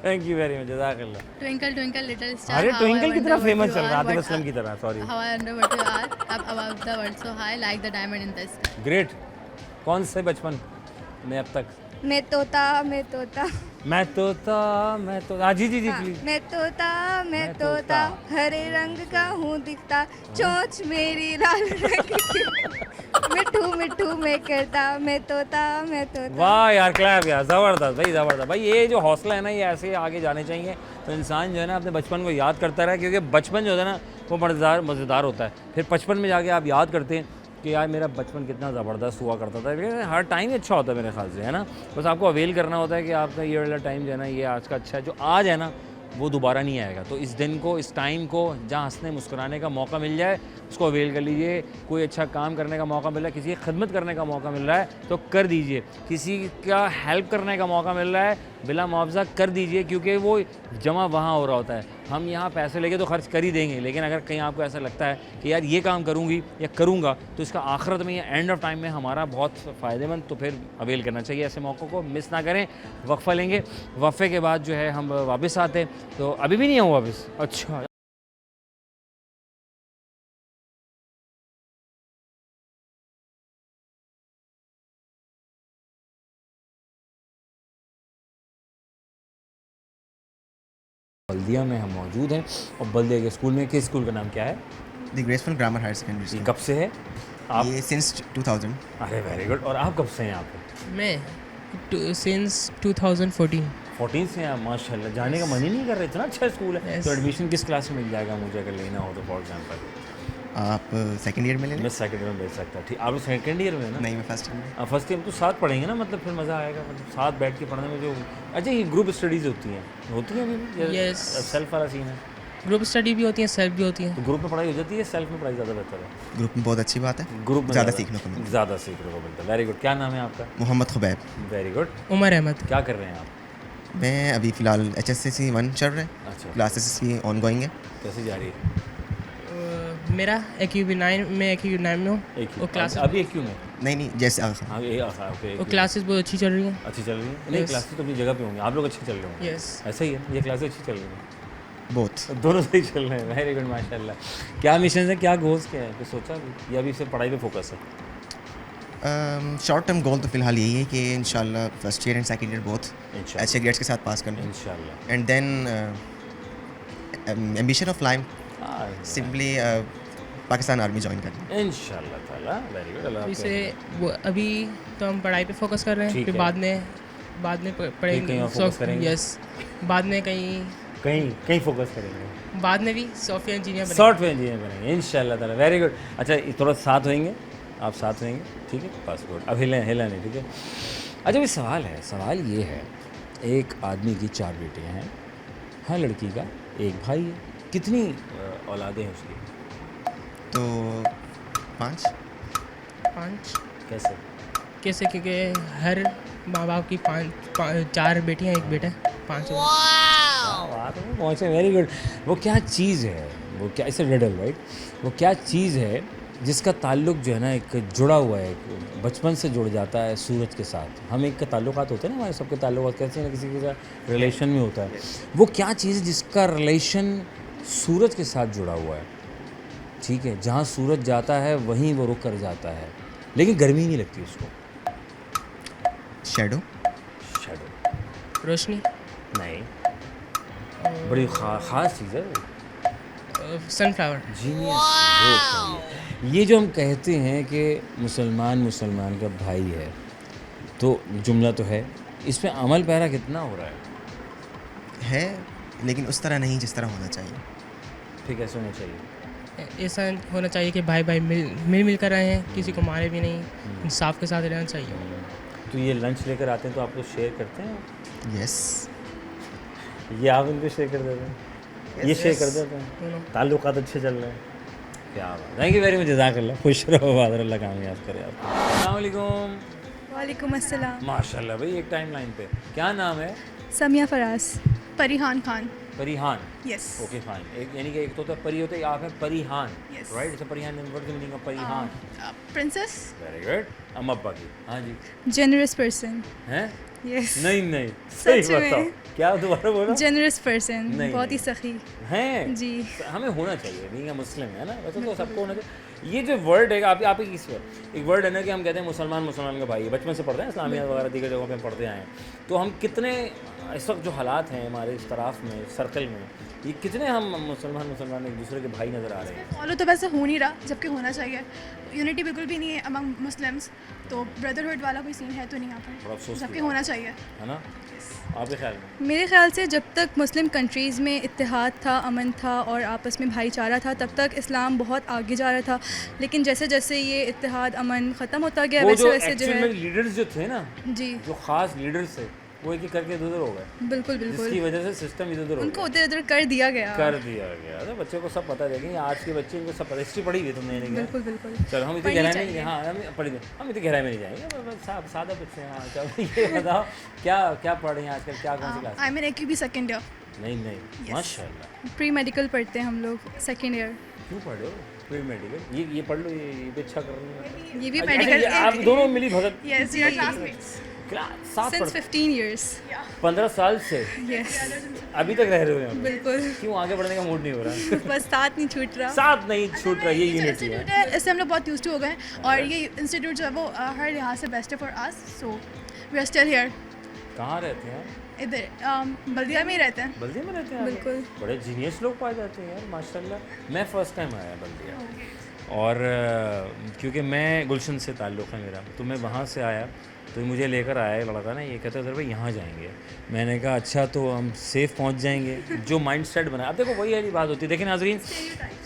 थैंक यू वेरी मच, जज़ाकल्लाह। Twinkle twinkle little star. अरे how I ट्विंकल wonder कितना what फेमस you चल रहा are, है, आतिफ what असलम की तरह, sorry. How I wonder what you are up above the world so high like the diamond in the sky. Great. कौन से बचपन में अब तक? मैं तोता मैं तोता हाँ जी जी जी प्लीज। मैं मैं तोता, हरे रंग का हूँ दिखता चोंच मेरी लाल रंग की मिठू मिठू मैं करता मैं तोता वाह यार, क्लैप यार, ज़बरदस्त भाई, ज़बरदस्त भाई। ये जो हौसला है ना, ये ऐसे आगे जाने चाहिए, तो इंसान जो है ना अपने बचपन को याद करता रहे, क्योंकि बचपन जो है ना वो मज़ेदार होता है। फिर 55 में जाके आप याद करते हैं कि यार मेरा बचपन कितना ज़बरदस्त हुआ करता था। हर टाइम ही अच्छा होता है मेरे ख्याल से, है ना। बस आपको अवेल करना होता है कि आपका ये वाला टाइम जो है ना, ये आज का अच्छा है, जो आज है ना वो दोबारा नहीं आएगा। तो इस दिन को, इस टाइम को, जहाँ हंसने मुस्कुराने का मौका मिल जाए उसको अवेल कर लीजिए। कोई अच्छा काम करने का मौका मिल रहा है, किसी की खिदमत करने का मौका मिल रहा है तो कर दीजिए। किसी का हेल्प करने का मौका मिल रहा है बिला मुआवजा कर दीजिए, क्योंकि वो जमा वहाँ हो रहा होता है। हम यहाँ पैसे लेके तो खर्च कर ही देंगे, लेकिन अगर कहीं आपको ऐसा लगता है कि यार ये काम करूँगी या करूँगा तो इसका आखिरत में या एंड ऑफ टाइम में हमारा बहुत फ़ायदेमंद, तो फिर अवेल करना चाहिए। ऐसे मौक़ों को मिस ना करें। वक्फ़ा लेंगे, वक्फ़े के बाद जो है हम वापस आते हैं। तो अभी भी नहीं आऊँ वापस? अच्छा। बल्दिया में हम मौजूद हैं, और बल्दिया के स्कूल में, किस स्कूल का नाम क्या है? The graceful grammar higher secondary ये स्कूल। कब से है आप? ये सिंस 2000। अरे वेरी गुड। और आप कब से हैं यहाँ पे? मैं सिंस 2014। 14 से हैं आप, माशाल्लाह। जाने का मन ही नहीं कर रहे, इतना अच्छा स्कूल है। Yes. तो एडमिशन किस क्लास में मिल जाएगा मुझे अगर लेना हो तो? फॉर एग्जाम्पल आप सेकेंड ईयर में ले लें? मैं सेकंड ईयर में भेज सकता। ठीक, आप लोग सेकंड ईयर में है ना? नहीं, मैं फर्स्ट ईयर में। फर्स्ट ईयर में तो साथ पढ़ेंगे ना, मतलब फिर मज़ा आएगा, मतलब साथ बैठ के पढ़ने में जो। अच्छा, ये ग्रुप स्टडीज़ होती हैं अभी भी? Yes. सेल्फ वाला सीन है? ग्रुप स्टडी भी होती है, सेल्फ भी होती है। तो ग्रुप में पढ़ाई हो जाती है, सेल्फ में पढ़ाई ज़्यादा बेहतर है? ग्रुप में बहुत अच्छी बात है, ग्रुप में ज़्यादा सीखने को मिलता है। ज़्यादा सीखने को मिलता है। Very good. क्या नाम है आपका? मोहम्मद खुबैब। Very good. उमर अहमद। क्या कर रहे हैं आप? मैं अभी फ़िलहाल HSCC 1 चल रहे हैं, अच्छा, क्लासेस की ऑन गोइंग है। कैसे जा रही है? मेरा AQB9 में AQB9 में हूँ। एक वो क्लासेस अभी एक क्यों में? नहीं जैसे हाँ, ये ओके। वो क्लासेस बहुत अच्छी चल रही हैं। अच्छी चल रही है? नहीं, Yes. क्लासेस तो अपनी जगह पे होंगे, आप लोग अच्छे चल रहे होंगे। यस। ऐसा ही है, ये क्लासेस अच्छी चल रही हैं, बोथ। दोनों सही चल रहे हैं। वेरी गुड, माशाल्लाह। क्या मिशन है, क्या गोल्स क्या है, कुछ सोचा अभी या अभी सिर्फ पढ़ाई पे फोकस है? शॉर्ट टर्म गोल तो फ़िलहाल यही है कि इंशाल्लाह first year and second year both इंशाल्लाह। अच्छे ग्रेड्स के साथ पास करना। इंशाल्लाह। And then ambition of life simply Pakistan army join करना। इंशाल्लाह ताला। Very good. अल्लाह इसे वो अभी तो हम पढ़ाई पे फोकस कर रहे हैं, ठीक फिर है। बाद में पढ़ेंगे। कहीं और focus करेंगे? यस, बाद में कहीं फोकस करेंगे, बाद में भी सॉफ्टवेयर इंजीनियर सॉफ्टवेयर इंजीनियर बनेंगे इंशाल्लाह ताला। Very good. अच्छा, थोड़ा साथ होंगे, आप साथ होंगे, ठीक है? बस गुड। अब हिला नहीं, ठीक है? अच्छा, भी सवाल है, सवाल ये है, एक आदमी की 4 बेटे हैं, हर लड़की का एक भाई है, कितनी औलादें हैं उसकी? तो 5। 5 कैसे? क्योंकि हर माँ बाप की 4 बेटियाँ, एक बेटा, 5। पहुँचे, वेरी गुड। वो क्या चीज़ है, वो क्या, इसे रिडल राइट, वो क्या चीज़ है जिसका ताल्लुक जो है ना एक जुड़ा हुआ है, एक बचपन से जुड़ जाता है सूरज के साथ। हम एक का ताल्लुकात होते हैं ना, हमारे सबके ताल्लुकात कैसे ना किसी के साथ रिलेशन में होता है। वो क्या चीज़ है जिसका रिलेशन सूरज के साथ जुड़ा हुआ है? ठीक है, जहाँ सूरज जाता है वहीं वो रुक कर जाता है, लेकिन गर्मी नहीं लगती उसको। शैडो। रोशनी नहीं, बड़ी ख़ास चीज़ है। सनफ्लावर। जीनियस। ये जो हम कहते हैं कि मुसलमान का भाई है, तो जुमला तो है, इस पे अमल पैरा कितना हो रहा है, लेकिन उस तरह नहीं जिस तरह होना चाहिए। ठीक, ऐसा होना चाहिए। ऐसा होना चाहिए कि भाई मिल कर रहे हैं, किसी को मारे भी नहीं, इंसाफ के साथ रहना चाहिए। तो ये लंच लेकर आते हैं तो आप लोग शेयर करते हैं? यस। ये आप इनको शेयर कर देते हैं? ये शेयर कर देते हैं? ताल्लुकात अच्छे चल रहे हैं? क्या बात। थैंक यू वेरी मच, जज़ाकल्लाह। खुश रहो, बहादुर, अल्लाह कामयाब करे आपको। अस्सलाम वालेकुम। वालेकुम अस्सलाम। माशाल्लाह भाई, एक टाइम लाइन पे। क्या नाम है? Samia Faraz. Parihan Khan. Parihan, Yes. Okay fine. एक यानी कि एक तो होता है परी होता है, आप है Parihan, Yes. Right? It's Parihan in word meaning of Parihan. Princess. Very good. अम्मा अब्बा की, हाँ जी। Generous person. हैं? Yes. नहीं नहीं, सही सच में। बताओ, क्या दोबारा बोलो? Generous person. नहीं, बहुत ही नहीं। सखी. हैं? जी. हमें होना चाहिए, नहीं है मुस्लिम है ना, वैसे तो सबको होना चाहिए। ये जो वर्ड है आप ही किस वर्ड, एक वर्ड है ना कि हम कहते हैं मुसलमान का भाई है, बचपन से पढ़ते हैं इस्लामिया वगैरह दीगर जगहों पे पढ़ते आए हैं। तो हम कितने इस वक्त जो हालात हैं हमारे इस तरफ में सर्कल में, ये कितने हम मुसलमान एक दूसरे के भाई नज़र आ रहे हैं। फॉलो तो वैसे हो नहीं रहा जबकि होना चाहिए. यूनिटी बिल्कुल भी नहीं है अमंग मुस्लिम्स. तो ब्रदरहुड वाला कोई सीन है तो नहीं यहाँ बड़ा पर, अफसोस की जबकि बात होना चाहिए. है ना, आपके ख्याल में? मेरे ख्याल से जब तक मुस्लिम कंट्रीज़ में इत्तेहाद था, अमन था और आपस में भाईचारा था, तब तक इस्लाम बहुत आगे जा रहा था. लेकिन जैसे जैसे ये इत्तेहाद अमन ख़त्म होता गया, वो वैसे जो वैसे जो एक्चुअल है में लीडर्स जो थे ना, जी जो खास लीडर्स थे, वो एक एक करके इधर हो गए, बिल्कुल जिसकी बिल्कुल वजह से सिस्टम इधर हो उनको गया, उधर उधर कर दिया गया. कर दिया गया। तो बच्चों को सब पता है, लेकिन आज के बच्चे इनको सब पता, हिस्ट्री पढ़ी हुई है तुमने? नहीं बिल्कुल बिल्कुल. चलो हम इतनी पढ़नी गहराई में चाहिए. हाँ हम इतनी गहराई में नहीं जाएंगे, बस सादा बच्चे हैं। हाँ चलो ये बताओ, क्या पढ़ रहे हैं आजकल, क्या कौन सी class? I mean AQB second year. नहीं माशाल्लाह। प्री मेडिकल पढ़ते हैं हम लोग, सेकेंड ईयर. क्यों पढ़ रहे हो प्री मेडिकल? ये पढ़ लो, ये भी अच्छा कर रही है। ये भी अच्छा, मेडिकल ये आप दोनों मिली भगत यस, वी आर क्लासमेट्स. साथ सिंस पढ़ 15 years. 15 साल से यस अभी तक रह रहे हो यहाँ पे? बिल्कुल. क्यों आगे बढ़ने का मूड नहीं हो रहा? बस साथ नहीं छूट रहा. साथ नहीं छूट रहा, ये यूनिटी है। इंस्टीट्यूट है, इससे हम लोग बहुत यूज्ड टू हो गए हैं और ये इंस्टीट्यूट जो है वो हर लिहाज से बेस्ट है for us. So we are still here. कहाँ रहते हैं? इधर बल्दिया में ही रहते हैं. बल्दिया में रहते हैं आप? बिल्कुल. बड़े जीनियस लोग पाए जाते हैं यार माशाल्लाह। मैं फ़र्स्ट टाइम आया बल्दिया, और क्योंकि मैं गुलशन से ताल्लुक़ है मेरा, तो मैं वहाँ से आया, तो मुझे लेकर आया एक लड़का ना, ये कहता है सर भाई यहाँ जाएंगे। मैंने कहा अच्छा, तो हम सेफ़ पहुँच जाएंगे। जो माइंड सेट बना, अब देखो वही वाली बात होती है। देखिए नाज़रीन,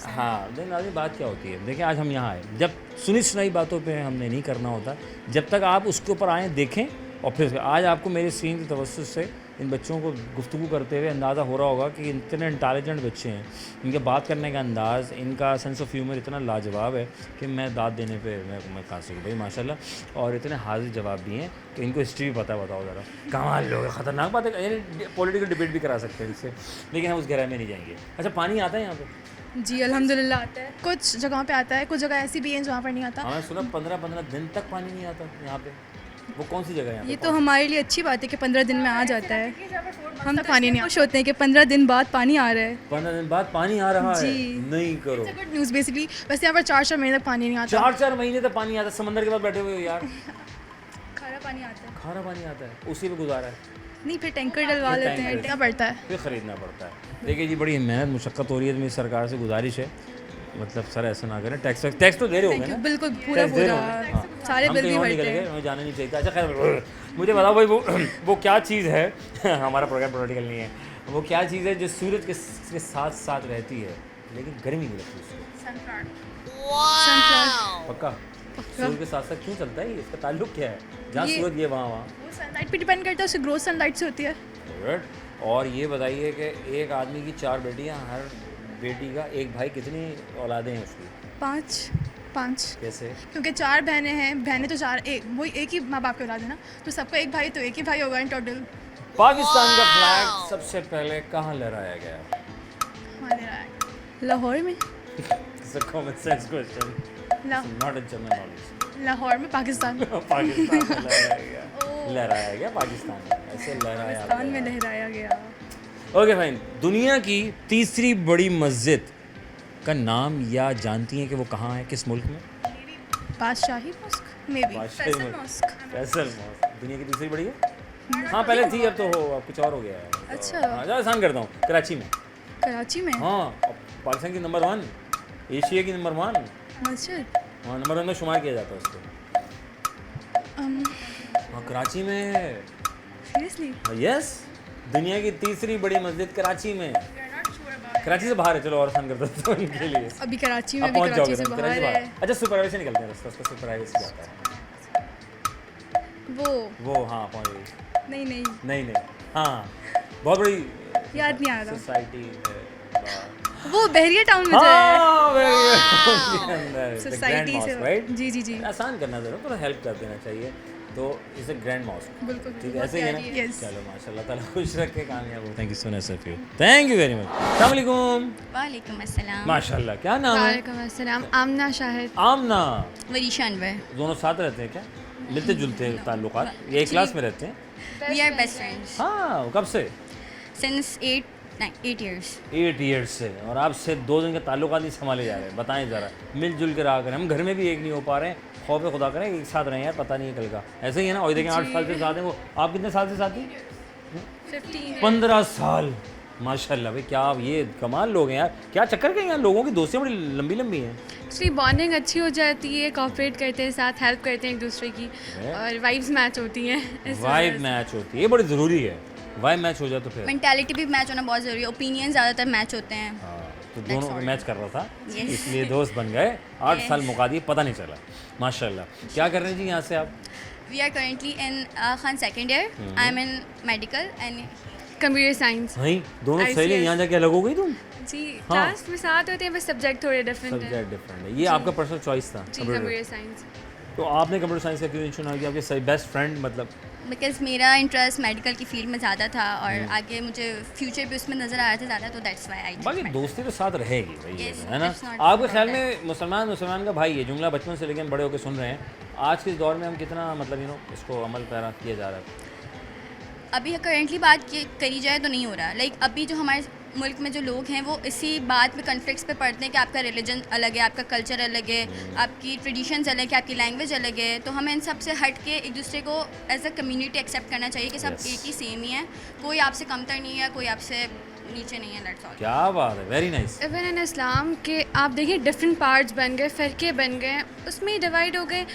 हाँ देखिए नाज़रीन, बात क्या होती है, देखिए आज हम यहाँ आए, जब सुनी सुनाई बातों पे हमने नहीं करना होता, जब तक आप उसके ऊपर आएँ देखें, और फिर आज आपको मेरे सीन की तवज्जुह से इन बच्चों को गुफ्तगू करते हुए अंदाज़ा हो रहा होगा कि इतने इंटेलिजेंट बच्चे हैं, इनके बात करने का अंदाज़, इनका सेंस ऑफ ह्यूमर इतना लाजवाब है कि मैं दाद देने पे मैं खा सकूँ भाई माशाल्लाह। और इतने हाजिर जवाब भी हैं कि इनको हिस्ट्री भी पता है। बताओ ज़रा, कमाल लोग हैं, ख़तरनाक बात है, यानी पॉलिटिकल डिबेट भी करा सकते हैं इससे, लेकिन हम उस गहराई में नहीं जाएंगे। अच्छा, पानी आता है यहाँ पे? जी अल्हम्दुलिल्लाह आता है. कुछ जगहों पे आता है, कुछ जगह ऐसी भी हैं जहाँ पर नहीं आता. हमें सुना 15 दिन तक पानी नहीं आता यहाँ पे, वो कौन सी जगह है यहाँ ये पे? तो हमारे लिए अच्छी बात है कि 15 दिन में आ जाता है. हम तो पानी नहीं खुश होते हैं कि 15 दिन बाद पानी आ रहा है. 15 दिन बाद पानी आ रहा है? जी। नहीं करो, गुड न्यूज़ बेसिकली. वैसे यहाँ पर 4 महीने तक पानी नहीं आता. 4 महीने तक पानी आता है। समंदर के पास बैठे हुए हो यार, खारा पानी आता है. खारा पानी आता है, उसी पे गुजारा है, नहीं फिर टैंकर डलवा फिर लेते हैं. टैंकर। क्या पड़ता है. फिर ख़रीदना पड़ता है। देखिए जी, बड़ी मेहनत मुशक्क़त हो रही है, तो मेरी सरकार से गुजारिश है, मतलब सर ऐसा ना करें। टैक्स तो दे रहे होंगे ना? बिल्कुल पूरा टैक्स दे रहे पूरा होंगे? हाँ। सारे हम बिल कहीं भी और भरते निकल गए, हैं. हमें जाना नहीं चाहिए था। अच्छा खैर, मुझे बताओ भाई, वो क्या चीज़ है हमारा प्रोग्राम पॉलिटिकल नहीं है, वो क्या चीज़ है जो सूरज के साथ साथ रहती है लेकिन गर्मी नहीं लगती उसको? पक्का? सूरज के साथ साथ क्यों चलता है, इसका ताल्लुक क्या है? जहाँ ये- सूरज ये वहाँ वो सनलाइट पे डिपेंड करता है, उसकी ग्रोथ सनलाइट से होती है. गुड। और ये बताइए कि एक आदमी की 4 बेटियाँ, हर बेटी का एक भाई, कितनी औलादें हैं उसकी? 5 कैसे? क्योंकि 4 बहनें हैं, बहनें तो 4, वही एक ही माँ बाप के औलाद है ना, तो सबका एक भाई, तो एक ही भाई होगा इन टोटल. पाकिस्तान का फ्लैग सबसे पहले कहाँ लहराया गया? लाहौर में. It's a common sense question. Not a general knowledge. Lahore में पाकिस्तान. पाकिस्तान में लहराया गया पाकिस्तान में, ऐसे लहराया पाकिस्तान में गया। लहराया गया. Okay fine. दुनिया की तीसरी बड़ी मस्जिद का नाम या जानती हैं कि वो कहाँ है, किस मुल्क में? बादशाही मस्क मे बी. बादशाही मस्जिद। फैसल मस्जिद दुनिया की तीसरी बड़ी है? हाँ पहले थी, अब तो हो, अब कुछ और हो गया है। अच्छा। हाँ, ज़्यादा आसान करता हूँ, कराची में। कराची में हाँ, पाकिस्तान की नंबर 1, एशिया की नंबर 1, मस्जिद. हाँ नंबर 1 में शुमार किया जाता है उसको। हाँ कराची में। सीरियसली. यस, दुनिया की तीसरी बड़ी मस्जिद कराची में। कराची से बाहर है, चलो और आसान करता हूँ उनके लिए। अभी कराची में आप भी पहुँच कराची जाओगे से तुम, बाहर कराची से है. बाहर। अच्छा सुपर हाईवे से निकलते हैं, रास्ता उसका सुपर हाईवे से जाता है वो। हाँ पहुँच गई। नहीं नहीं हाँ, बहुत बड़ी याद नहीं आ रहा. सोसाइटी वो बहरिया टाउन में जो है है सोसाइटी से. राइट। जी आसान करना ज़रूर, थोड़ा हेल्प कर देना चाहिए। तो इज अ ग्रैंड मॉस्क बिल्कुल ठीक है, ऐसे ही है ना? Yes. चलो माशाल्लाह ताला खुश रखे, कामयाब हो। Thank you so much of you, thank you very much. अस्सलाम वालेकुम। वालेकुम अस्सलाम। माशाल्लाह, क्या नाम है? वालेकुम अस्सलाम। आमना शाहिद। आमना। वरीशा अनवर। दोनों साथ रहते हैं क्या? मिलते जुलते हैं ताल्लुकात? ये एक क्लास में रहते हैं? वी आर बेस्ट फ्रेंड्स हाँ, कब से? Since 8 years। 8 years से। और आपसे 2 दिन के ताल्लुकात नहीं संभाले जा रहे हैं, बताएं ज़रा। मिलजुल के रहा करें, हम घर में भी एक नहीं हो पा रहे हैं, खौफ खुदा करें एक साथ रहें यार, पता नहीं है कल का। ऐसे ही है ना? और देखें 8 साल से साथ हैं वो। आप कितने साल से साथ हैं? 15 साल। माशाल्लाह भाई, क्या आप ये कमाल लोग हैं यार। क्या चक्कर के यहाँ लोगों की दोस्तियाँ बड़ी लंबी लंबी हैं। एक्चुअली बॉन्डिंग अच्छी हो जाती है, कॉपरेट करते हैं, साथ हेल्प करते हैं एक दूसरे की, और वाइब्स मैच होती हैं। इस वाइब वजह से। मैच होती है, ये बड़ी ज़रूरी है। वाइब मैच हो जाए तो फिर मेंटालिटी भी मैच होना बहुत ज़रूरी है, ओपिनियन ज़्यादातर मैच होते हैं। हाँ, तो दोनों all. मैच कर रहा था Yes. इसलिए दोस्त बन गए। 8 साल मुका दिए, पता नहीं चला। माशाल्लाह। क्या कर रहे हैं जी यहाँ से आप? We are currently in Khan second year. I am in medical and computer science. नहीं, दोनों ICS. सही है। यहाँ जाके अलग हो गई तुम? जी, क्लास में साथ होते हैं, बस सब्जेक्ट थोड़े डिफरेंट हैं। सब्जेक्ट डिफरेंट है। ये आपका पर्सनल चॉइस था? जी, कंप्यूटर साइंस। तो आपने कंप्यूटर साइंस का क्यों चुना कि आपके सही बेस्ट फ्रेंड मतलब? बिकॉज मेरा इंटरेस्ट मेडिकल की फील्ड में ज़्यादा था और आगे मुझे फ्यूचर भी उसमें नज़र आ रहा था ज़्यादा, तो दैट्स व्हाई आई बाकी दोस्ती तो साथ रहेगी भाई, ये Yes, तो है ना? that's not आपके ख्याल bad. में मुसलमान का भाई, ये जुमला बचपन से लेकर बड़े होकर सुन रहे हैं, आज के इस दौर में हम कितना मतलब इसको अमल पैरा किया जा रहा है? अभी करेंटली बात करी जाए तो नहीं हो रहा। लाइक अभी जो हमारे मुल्क में जो लोग हैं वो इसी बात में कॉन्फ्लिक्ट्स पे पड़ते हैं कि आपका रिलीजन अलग है, आपका कल्चर अलग है, आपकी ट्रेडिशंस अलग है, आपकी लैंग्वेज अलग है। तो हमें इन सब से हट के एक दूसरे को एज अ कम्युनिटी एक्सेप्ट करना चाहिए कि सब Yes. एक ही सेम ही है, कोई आपसे कमतर नहीं है, कोई आपसे नीचे नहीं है। That's all. क्या बात है, वेरी नाइस। इवन इन इस्लाम के आप देखिए डिफरेंट पार्ट्स बन गए, फ़िरके बन गए, उसमें ही डिवाइड हो गए।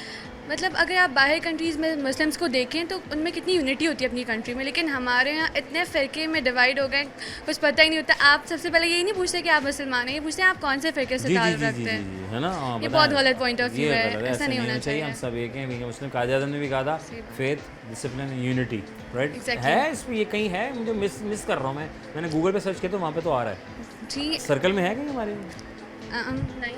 मतलब अगर आप बाहर कंट्रीज़ में मुस्लिम्स को देखें तो उनमें कितनी यूनिटी होती है अपनी कंट्री में, लेकिन हमारे यहाँ इतने फ़िरके में डिवाइड हो गए, कुछ पता ही नहीं होता। आप सबसे पहले यही नहीं पूछते कि आप मुसलमान हैं, ये पूछते हैं आप कौन से फ़िरके से ताल्लुक़ रखते हैं। है ना? हाँ, ये बताएं। बहुत गलत पॉइंट ऑफ व्यू ये है, गलत है, ऐसा नहीं होना हम चाहिए। सब एक हैं, मुस्लिम कायदे-आज़म ने भी कहा था faith, discipline, unity, right? Exactly. है इसमें, ये कहीं है, मुझे मिस कर रहा हूँ मैं। मैंने गूगल पे सर्च किया तो वहाँ पे तो आ रहा है। जी सर्कल में है कहीं हमारे? नहीं,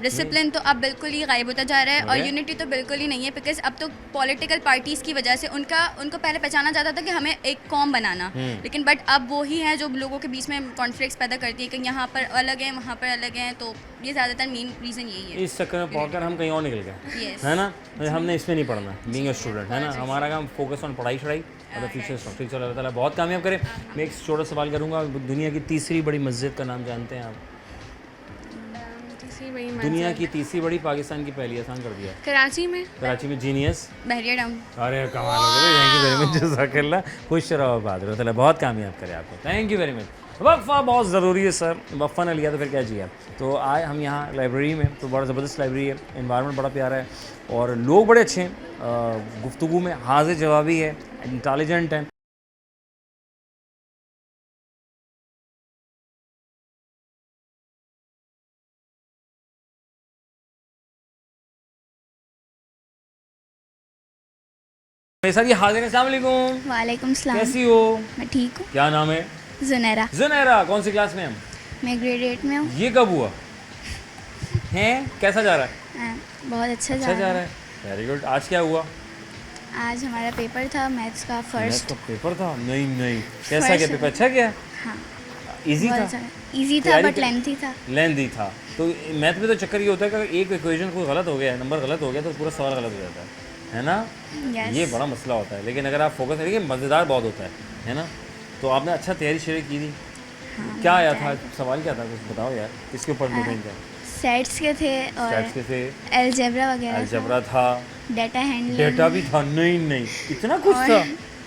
डिसिप्लिन तो अब बिल्कुल ही गायब होता जा रहा है और Okay. यूनिटी तो बिल्कुल ही नहीं है। बिकॉज अब तो पॉलिटिकल पार्टीज़ की वजह से उनको पहले पहचाना जाता था कि हमें एक कौम बनाना, लेकिन बट अब वो ही है जो लोगों के बीच में कॉन्फ्लिक्ट्स पैदा करती है कि यहाँ पर अलग है, वहाँ पर अलग हैं। तो ये ज़्यादातर मेन रीज़न यही है। इस चक्कर में पढ़कर हम कहीं और निकल गए, Yes. है ना? हमने इसमें नहीं पढ़ना, बीइंग अ स्टूडेंट, है ना? हमारा काम फोकस ऑन पढ़ाई शढ़ाई और फ्यूचर स्टॉक। ठीक, चलो अल्लाह ताला बहुत कामयाब करे। मैं एक छोटा सवाल करूँगा, दुनिया की तीसरी बड़ी मस्जिद का नाम जानते हैं आप? तीसरी बड़ी दुनिया मस्जिद की तीसरी बड़ी, पाकिस्तान की पहली, आसान कर दिया। कराची में। कराची में जीनियस। बहरिया डाउन। अरे कमाल हो गया, थैंक यू वेरी मच, जज़ाकल्लाह। खुश रहो, बादल ताला बहुत कामयाब करे आपको, थैंक यू वेरी मच। वक्फा बहुत ज़रूरी है सर, वक्फा ना लिया तो फिर क्या जिया। तो आए हम यहाँ लाइब्रेरी में, तो बड़ा ज़बरदस्त लाइब्रेरी है, इन्वायरमेंट बड़ा प्यारा है और लोग बड़े अच्छे हैं, गुफ्तगू में हाजिर जवाबी है, इंटेलिजेंट है। मेरे साथ ये हाजिर है। अस्सलाम वालेकुम। वालेकुम सलाम। कैसी हो? मैं ठीक हूँ। क्या नाम है? जुनैरा। जुनैरा। कौन सी क्लास में हम? मैं ग्रेड 8 में हूँ। ये कब हुआ हैं? कैसा जा रहा है? बहुत अच्छा अच्छा जा रहा है, वेरी गुड। आज क्या हुआ? आज हमारा पेपर था मैथ्स का मैथ्स का पेपर था? नहीं, कैसा First गया पेपर? अच्छा गया? हाँ, इजी था? इजी था तैयारी बट कर- लेंथी था। लेंथी था। तो मैथ में तो चक्कर ये होता है कि अगर एक इक्वेशन कोई गलत हो गया, नंबर गलत हो गया तो पूरा सवाल गलत हो जाता है ना? Yes. ये बड़ा मसला होता है, लेकिन अगर आप फोकस करेंगे मज़ेदार बहुत होता है ना? तो आपने अच्छा तैयारी शेयर की थी। क्या आया था सवाल, क्या था कुछ बताओ यार, किसके ऊपर डिपेंड था? सेट्स के थे और स्टैट्स के थे, अलजेब्रा वगैरह, अलजबरा था, डाटा हैंडलिंग, डेटा भी था। नहीं, इतना कुछ था।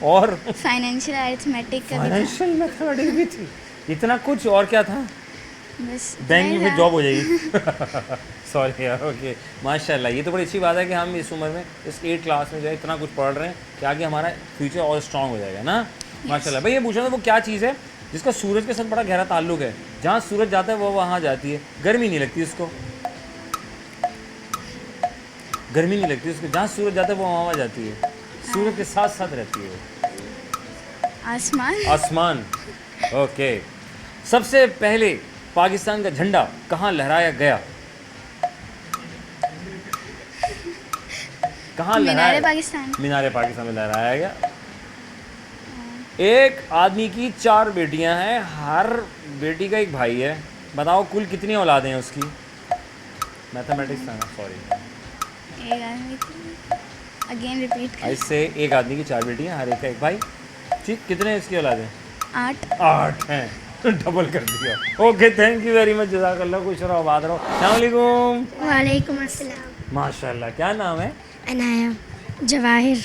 और फाइनेंशियल अरिथमेटिक का भी था। फाइनेंशियल मैथमेटिक्स भी थी, इतना कुछ। और क्या था? बस बैंक में वही फिर जॉब हो जाएगी। सॉरी यार, ओके। माशाल्लाह, ये तो बड़ी अच्छी बात है कि हम इस उम्र में, इस 8 क्लास में जो है इतना कुछ पढ़ रहे हैं कि आगे हमारा फ्यूचर और स्ट्रॉन्ग हो जाएगा ना। माशाल्लाह। भाई ये पूछा था वो क्या चीज़ है जिसका सूरज के साथ बड़ा गहरा ताल्लुक है? जहाँ सूरज जाता है वो वहाँ जाती है, गर्मी नहीं लगती उसको, गर्मी नहीं लगती उसको। जहाँ सूरज जाता है वो वहाँ जाती है, सूरज के साथ साथ रहती है। आसमान। आसमान, ओके। सबसे पहले पाकिस्तान का झंडा कहाँ लहराया गया? कहाँ मीनारे लहराया? पाकिस्तान। मीनारे पाकिस्तान में लहराया गया। एक आदमी की 4 बेटियां हैं, हर बेटी का एक भाई है। बताओ कुल कितनी औलादें हैं उसकी? मैथमेटिक्स था ना, सॉरी। एक आदमी की अगेन रिपीट आई से एक आदमी की 4 बेटियां, हर एक का एक भाई। ठीक, कितने हैं इसकी औलादें? 8 हैं। डबल कर दिया। Okay, thank you very much, जज़ाकल्लाह, खुश रहो, आबाद रहो। अस्सलाम वालेकुम। वालेकुम अस्सलाम। माशाल्लाह, क्या नाम है? अनाया, जवाहिर,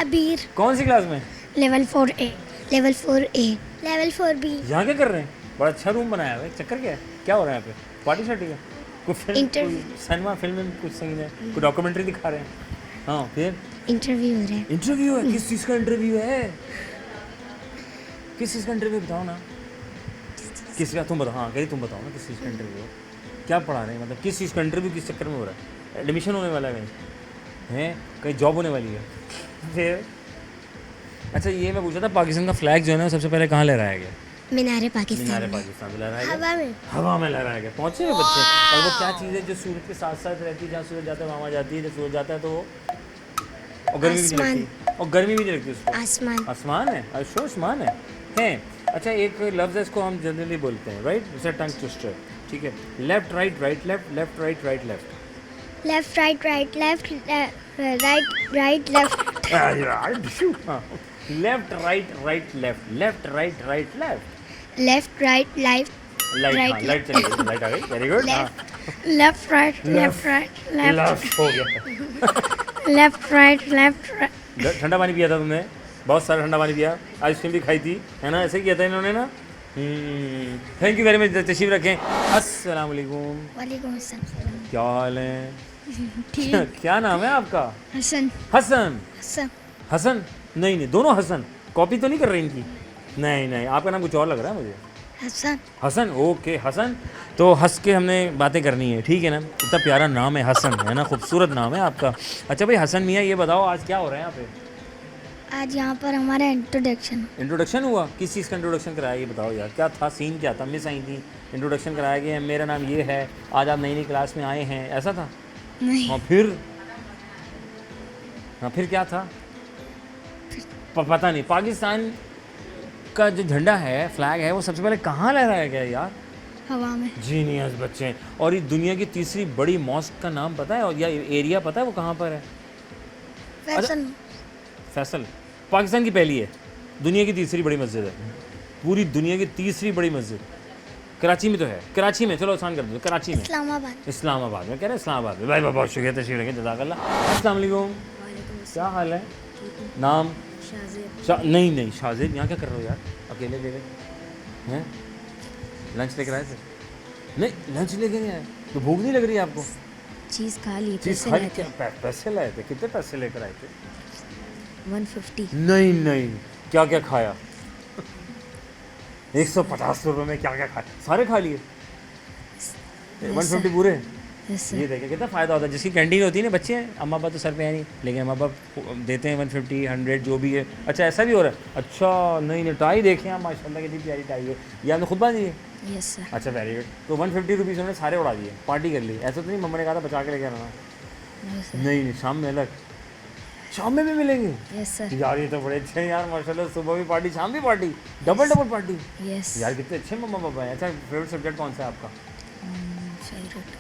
अबीर। कौन सी क्लास में? Level 4A, level 4A, level 4B। यहाँ क्या कर रहे हैं? बड़ा अच्छा रूम बनाया हुआ है। चक्कर क्या है? क्या हो रहा है यहाँ पे? पार्टी शार्टी का? कोई फिल्म, इंटरव्यू। कोई सिनेमा फिल्म में कुछ सीन है? कोई डॉक्यूमेंट्री दिखा रहे हैं? हाँ, फिर इंटरव्यू हो रहा है। इंटरव्यू है? किस चीज़ का इंटरव्यू है? किस चीज़ का इंटरव्यू बताओ ना। किस का? तुम बताओ। हाँ, कहीं तुम बताओ ना किस चीज़ का इंटरव्यू है। क्या पढ़ा रहे हैं? मतलब किस चीज़ का इंटरव्यू किस चक्कर में हो रहा है? एडमिशन होने वाला है कहीं? हैं? कहीं जॉब होने वाली है? फिर अच्छा, ये मैं पूछा था, पाकिस्तान का फ्लैग जो है ना सबसे पहले कहाँ लहराया गया? मीनारे पाकिस्तान मीनारे में। पाकिस्तान में लहराया गया। हवा में। हवा में लहराया गया। पहुँचे हुए बच्चे। और वो क्या चीज़ है जो सूरज के साथ साथ रहती है? जहाँ सूरज जाता है वहाँ जाती है, जब सूरज जाता है तो वो, और गर्मी भी नहीं आसमान। लगती, और गर्मी भी नहीं लगती उसको। आसमान। आसमान है? अच्छा, आसमान है। हैं? अच्छा, एक लफ्ज़ है, इसको हम जनरली बोलते हैं, राइट? जैसे टंग ट्विस्टर, ठीक है? Left right right left, left right right left. Left right right left, right right left. Left right right left, left right right left. Left right light. Light, हाँ, Right, light चली गई, light आ गई, very good. Left right left right left, left हो गया। Left right left right. ठंडा पानी पिया था तुमने? बहुत सारा ठंडा पानी पिया, आइसक्रीम भी खाई थी, है ना? ऐसे किया था इन्होंने ना। थैंक यू वेरी मच, तशरीफ रखें। अस्सलाम वालेकुम। वालेकुम अस्सलाम। क्या हाल है? ठीक। क्या नाम है आपका? हसन। हसन। हसन। हसन? नहीं नहीं, दोनों हसन। कॉपी तो नहीं कर रही इनकी? नहीं नहीं, आपका नाम कुछ और लग रहा है मुझे। हसन। हसन, ओके हसन। तो हंस के हमने बातें करनी है, ठीक है ना? इतना प्यारा नाम है हसन, है ना? खूबसूरत नाम है आपका। अच्छा भाई हसन मियाँ, ये बताओ आज क्या हो रहा है यहाँ पे? आज यहाँ पर हमारा इंट्रोडक्शन हुआ? किस चीज़ का इंट्रोडक्शन कराया, ये बताओ यार। क्या था सीन, क्या था? मिस आई थी, इंट्रोडक्शन कराया गया, मेरा नाम ये है, आज आप नई नई क्लास में आए हैं, ऐसा था? नहीं। हाँ फिर? हाँ फिर क्या था? पता नहीं। पाकिस्तान का जो झंडा है, फ्लैग है, वो सबसे पहले कहाँ लहराया गया यार? हवा में। जीनियस बच्चे हैं। और ये दुनिया की तीसरी बड़ी मॉस्क का नाम पता है, और या एरिया पता है वो कहाँ पर है? फैसल। फैसल पाकिस्तान की पहली है, दुनिया की तीसरी बड़ी मस्जिद है, पूरी दुनिया की तीसरी बड़ी मस्जिद कराची में तो है। कराची में, चलो आसान कर दो, कराची में। इस्लामाबाद। इस्लामाबाद में कह रहे हैं, इस्लामाबाद में। भाई बहुत शुक्रिया, तशरीफ रखें, जज़ाकल्लाह। अस्सलाम वालेकुम। क्या हाल है? नाम? नहीं नहीं, शाजिद यहाँ क्या कर रहे हो यार अकेले अकेले? हैं? लंच लेकर आए थे? नहीं, लंच लेकर नहीं आए तो भूख नहीं लग रही है आपको? चीज़ खा ली। चीज़ खाई? क्या पैसे लाए थे? कितने पैसे लेकर आए थे? 150। नहीं नहीं, क्या क्या खाया? 150 रुपये में क्या क्या खाया? सारे खा लिए? 150 पूरे? ये देखें कितना फ़ायदा होता है। जिसकी कैंटीन होती है ना, बच्चे हैं, अम्मा पापा तो सर पे है नहीं, लेकिन अम्मा पापा देते हैं 150 100 जो भी है। अच्छा ऐसा भी हो रहा है? अच्छा, नहीं नहीं, टाई देखें आप, माशाल्लाह कितनी प्यारी टाई है। ये आपने खुद बांधी है? Yes sir. अच्छा वेरी गुड। तो 150 रुपीज़ उन्होंने सारे उड़ा दिए, पार्टी कर ली? ऐसा तो नहीं मम्मा ने कहा था बचा के लेके आना? नहीं नहीं, शाम में अलग? शाम में भी मिलेंगे? Yes sir. यार ये तो बड़े अच्छे हैं यार, माशाल्लाह। सुबह भी पार्टी, शाम भी party, double double party. Yes यार कितने अच्छे मम्मा पापा हैं। अच्छा फेवरेट सब्जेक्ट कौन सा है आपका?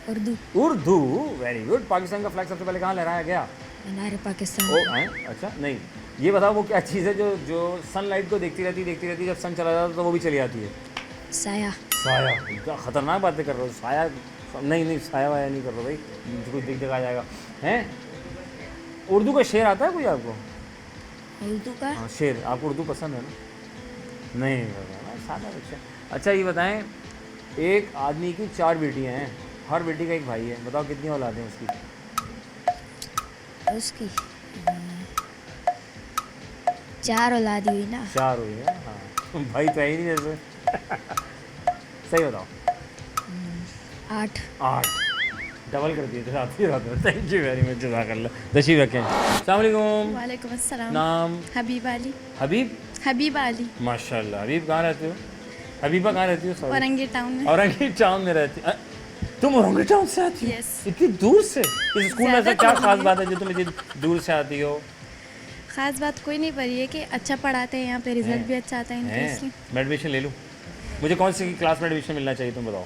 उर्दू। Urdu, very good. पाकिस्तान का फ्लैग सबसे पहले कहाँ लहराया गया? मीनारे पाकिस्तान। ओ हैं? अच्छा नहीं, ये बताओ वो क्या चीज़ है जो सनलाइट को देखती रहती, जब सन चला जाता है तो वो भी चली जाती है? साया। साया? क्या खतरनाक बातें कर रहे हो। साया? नहीं नहीं, साया वाया नहीं कर रहे भाई, कुछ दिख आ जाएगा। हैं? उर्दू का शेर आता है कोई आपको? उर्दू का? हाँ शेर। आपको उर्दू पसंद है ना? नहीं सादा बच्चा। अच्छा ये बताएं, एक आदमी की 4 बेटियां हैं, हर बेटी का एक भाई है, बताओ कितनी औलाद है उसकी? उसकी 4 औलाद हुई ना? 4 हुई है। हाँ भाई तो है ही नहीं जैसे। सही बताओ। 8। 8 डबल कर दिए थे रात ही रात में। थैंक यू वेरी मच, जज़ाकल्लाह। तशरीफ रखें। अस्सलाम वालेकुम। वालेकुम अस्सलाम। नाम? हबीब अली। हबीब? हबीब अली। माशाल्लाह। हबीब कहाँ रहते हो? हबीबा कहाँ रहती हो? औरंगी टाउन में। औरंगी टाउन में रहती? तुम औरंगी टाउन से आती हो? Yes. इतनी दूर से? इस स्कूल में ऐसा क्या खास बात है जो तुम इतनी दूर से आती हो? ख़ास बात कोई नहीं, पर ये कि अच्छा पढ़ाते हैं यहाँ पे, रिजल्ट भी अच्छा आता है इनका, इसलिए। मैं एडमिशन ले लूँ? मुझे कौन सी क्लास में एडमिशन मिलना चाहिए तुम बताओ?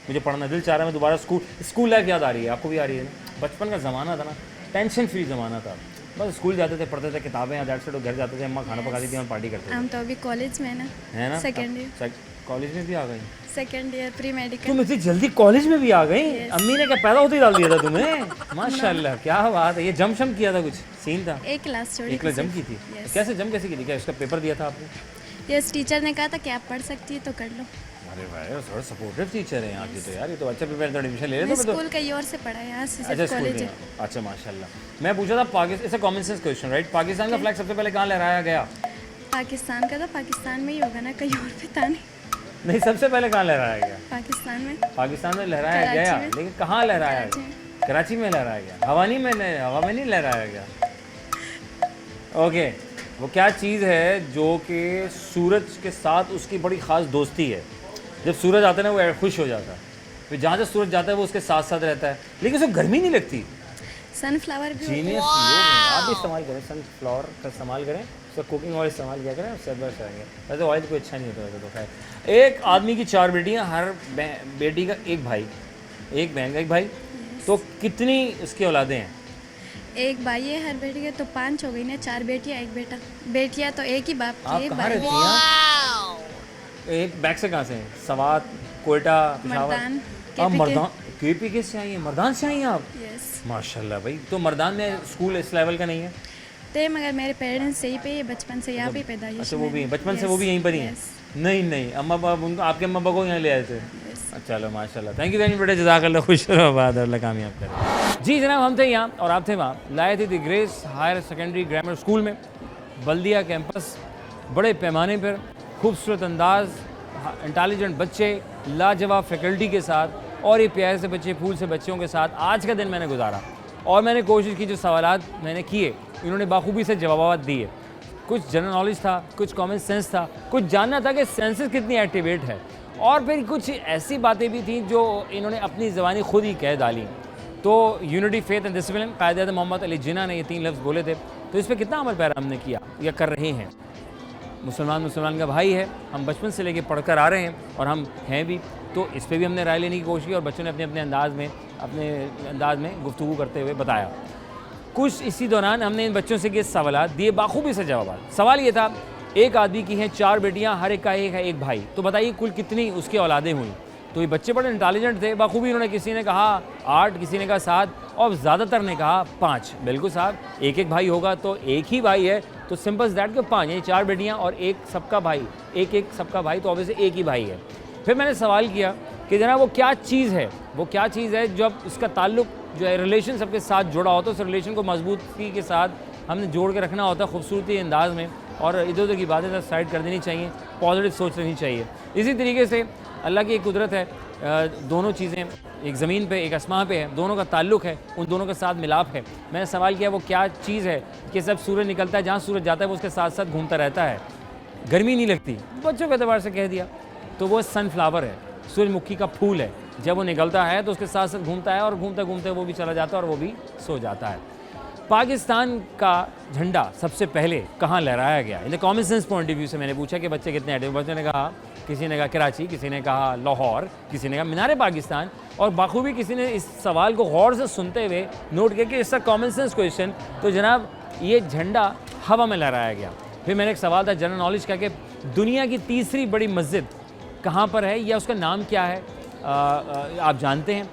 मुझे पढ़ना दिल चाह रहा है, मैं दोबारा स्कूल लाइफ याद आ रही है, आपको भी आ रही है ना? बचपन का ज़माना था ना, टेंशन फ्री ज़माना था, बस स्कूल जाते थे, पढ़ते थे किताबें, दैट से घर जाते थे, अम्मा खाना पकाती थी, हम पार्टी करते थे। हम तो अभी कॉलेज में है ना, सेकेंड ईयर। कॉलेज में भी आ गई? Second year pre medical. तुम इतनी जल्दी कॉलेज में भी आ गई? अम्मी ने क्या पैदा होते ही डाल दिया था तुम्हें? माशाल्लाह, क्या बात है। ये जम किया था, कुछ सीन था? एक क्लास छोड़ी, एक क्लास जम की थी। कैसे की थी? क्या उसका पेपर दिया था आपने? यस, टीचर ने कहा था कि आप पढ़ सकती है तो कर लो। अरे भाई, थोड़ा सपोर्टिव टीचर है यहाँ की तो यार, ये तो अच्छा पेपर, तो एडमिशन ले लेते। स्कूल कहीं और से पढ़ा है, यहाँ से अच्छा कॉलेज है। अच्छा माशाल्लाह। मैं पूछा था Pakistan, it's a common sense question right, Pakistan का फ्लैग सबसे पहले कहाँ लहराया गया? पाकिस्तान का तो पाकिस्तान में ही होगा ना, कहीं और पता नहीं, सबसे पहले कहाँ लहराया गया? पाकिस्तान में। पाकिस्तान में लहराया गया, लेकिन कहाँ लहराया गया? कराची में लहराया गया, हवा में नहीं लहराया गया। ओके, वो क्या चीज़ है जो कि सूरज के साथ उसकी बड़ी ख़ास दोस्ती है? जब सूरज आता है ना वो खुश हो जाता है, फिर जहाँ से सूरज जाता है वो उसके साथ साथ रहता है, लेकिन उसको गर्मी नहीं लगती। सनफ्लावर भी जीनियस लोग आप भी इस्तेमाल करें, सनफ्लावर का इस्तेमाल करें, उसका कुकिंग ऑयल इस्तेमाल किया करें, उससे बच जाएंगे। वैसे ऑयल कोई अच्छा नहीं होता वैसे तो खैर। एक आदमी की 4 बेटियाँ, हर बेटी का एक भाई, एक बहन का एक भाई, तो कितनी उसकी औलादें हैं? एक भाई है हर बेटी के, तो 5 हो गई ना, 4 बेटियाँ 1 बेटा। बेटियाँ तो एक ही बाप की, आप एक कहाँ भाई। रहती हैं? एक बैग से कहाँ से हैं? सवात, कोयटा, मर्दान, मर्दान, KPK से आई हैं? मर्दान से आई हैं आप? यस। माशाल्लाह भाई। तो मर्दान में स्कूल इस लेवल का नहीं है? तो मगर मेरे पेरेंट्स यहीं पे, बचपन से यहाँ पे पैदाइश। अच्छा, वो भी बचपन से वो भी यहीं पर ही हैं? नहीं, अम्मा बाप उनको, आपके अम्मा बाप को यहाँ ले आए थे? चलो माशाल्लाह, थैंक यू वेरी मच बेटे, जज़ाकल्लाह, खुश रहो, बाद अल्लाह कामयाब करे। जी जनाब, हम थे यहाँ और आप थे वहाँ, लाए थे the grace higher secondary grammar school में, बल्दिया कैंपस, बड़े पैमाने पर खूबसूरत अंदाज, इंटेलिजेंट बच्चे, लाजवाब फैकल्टी के साथ और ये प्यारे से बच्चे, फूल से बच्चों के साथ आज का दिन मैंने गुजारा और मैंने कोशिश की, जो सवालात मैंने किए इन्होंने बाखूबी से जवाब दिए। कुछ जनरल नॉलेज था, कुछ कॉमन सेंस था, कुछ जानना था कि सेंसेस कितनी एक्टिवेट है, और फिर कुछ ऐसी बातें भी थी जो इन्होंने अपनी ज़बानी खुद ही कह डाली। तो यूनिटी, फेथ एंड डिसिप्लिन, कायदे मोहम्मद अली जिन्ना ने ये 3 लफ्ज़ बोले थे, तो इस पर कितना अमल पैरा हमने किया या कर रहे हैं? मुसलमान का भाई है, हम बचपन से लेके पढ़ कर आ रहे हैं और हम हैं भी, तो इस पर भी हमने राय लेने की कोशिश की और बच्चों ने अपने अंदाज में गुफ्तगू करते हुए बताया। कुछ इसी दौरान हमने इन बच्चों से ये सवाल दिए, बाखूबी से जवाब। सवाल ये था, एक आदमी की हैं 4 बेटियां, हर एक का एक है एक भाई, तो बताइए कुल कितनी उसकी औलादें हुई? तो ये बच्चे बड़े इंटेलिजेंट थे, बाखूबी इन्होंने, किसी ने कहा 8, किसी ने कहा 7 और ज़्यादातर ने कहा 5। बिल्कुल साहब, एक भाई होगा तो एक ही भाई है, तो सिंपल दैट के 5, यानी 4 बेटियाँ और एक सबका भाई, एक सबका भाई, तो ऑब्वियसली एक ही भाई है। फिर मैंने सवाल किया कि जनाब वो क्या चीज़ है, जब उसका ताल्लुक जो है रिलेशन सबके साथ जुड़ा होता है, उस रिलेशन को मजबूती के साथ हमने जोड़ के रखना होता है खूबसूरती अंदाज में, और इधर उधर की बातें साइड कर देनी चाहिए, पॉजिटिव सोच लेनी चाहिए। इसी तरीके से अल्लाह की एक कुदरत है, दोनों चीज़ें एक ज़मीन पे एक आसमां पे है, दोनों का ताल्लुक़ है, उन दोनों के साथ मिलाप है। मैंने सवाल किया वो क्या चीज़ है कि जब सूरज निकलता है, जहाँ सूरज जाता है वो उसके साथ साथ घूमता रहता है, गर्मी नहीं लगती, बच्चों के एतबार से कह दिया, तो वो सनफ्लावर है, सूरजमुखी का फूल है। जब वो निकलता है तो उसके साथ साथ घूमता है और घूमते घूमते वो भी चला जाता है और वो भी सो जाता है। पाकिस्तान का झंडा सबसे पहले कहाँ लहराया गया? In the common sense point of view से मैंने पूछा कि बच्चे कितने एक्टिव, बच्चों ने कहा, किसी ने कहा कराची, किसी ने कहा लाहौर, किसी ने कहा मीनार पाकिस्तान, और बाखूबी किसी ने इस सवाल को गौर से सुनते हुए नोट किया कि इसका कॉमन सेंस क्वेश्चन, तो जनाब ये झंडा हवा में लहराया गया। फिर मैंने एक सवाल था जनरल नॉलेज का कि दुनिया की तीसरी बड़ी मस्जिद कहाँ पर है या उसका नाम क्या है, आप जानते हैं?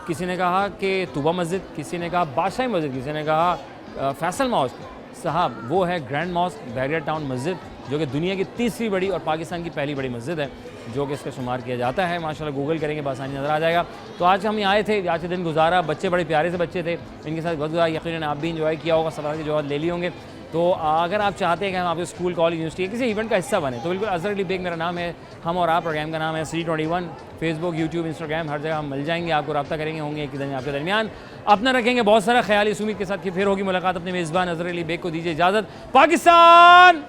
किसी ने कहा कि तूबा मस्जिद, किसी ने कहा बादशाही मस्जिद, किसी ने कहा फैसल मॉस्क। साहब वो है ग्रैंड मॉस्क बैरियर टाउन मस्जिद, जो कि दुनिया की तीसरी बड़ी और पाकिस्तान की पहली बड़ी मस्जिद है, जो कि इसका शुमार किया जाता है। माशाल्लाह गूगल करेंगे बसानी नज़र आ जाएगा। तो आज हम यहाँ आए थे, आज के दिन गुजारा, बच्चे बड़े प्यारे से बच्चे थे, इनके साथ बहुत गुजारा, यकीनन आप भी इंजॉय किया होगा, सवाल के जवाब ले लिए होंगे। तो अगर आप चाहते हैं कि हम आपके स्कूल, कॉलेज, यूनिवर्सिटी किसी इवेंट का हिस्सा बने, तो बिल्कुल अज़हर अली बेग मेरा नाम है, हम और आप प्रोग्राम का नाम है C21, फेसबुक, यूट्यूब, इंस्टाग्राम, हर जगह हम मिल जाएंगे, आपको रब्ता करेंगे, होंगे एक दिन आपके दरमियान। अपना रखेंगे बहुत सारा ख्याल, इस उम्मीद के साथ कि फिर होगी मुलाकात। अपने मेज़बान अज़हर अली बेग को दीजिए इजाज़त। पाकिस्तान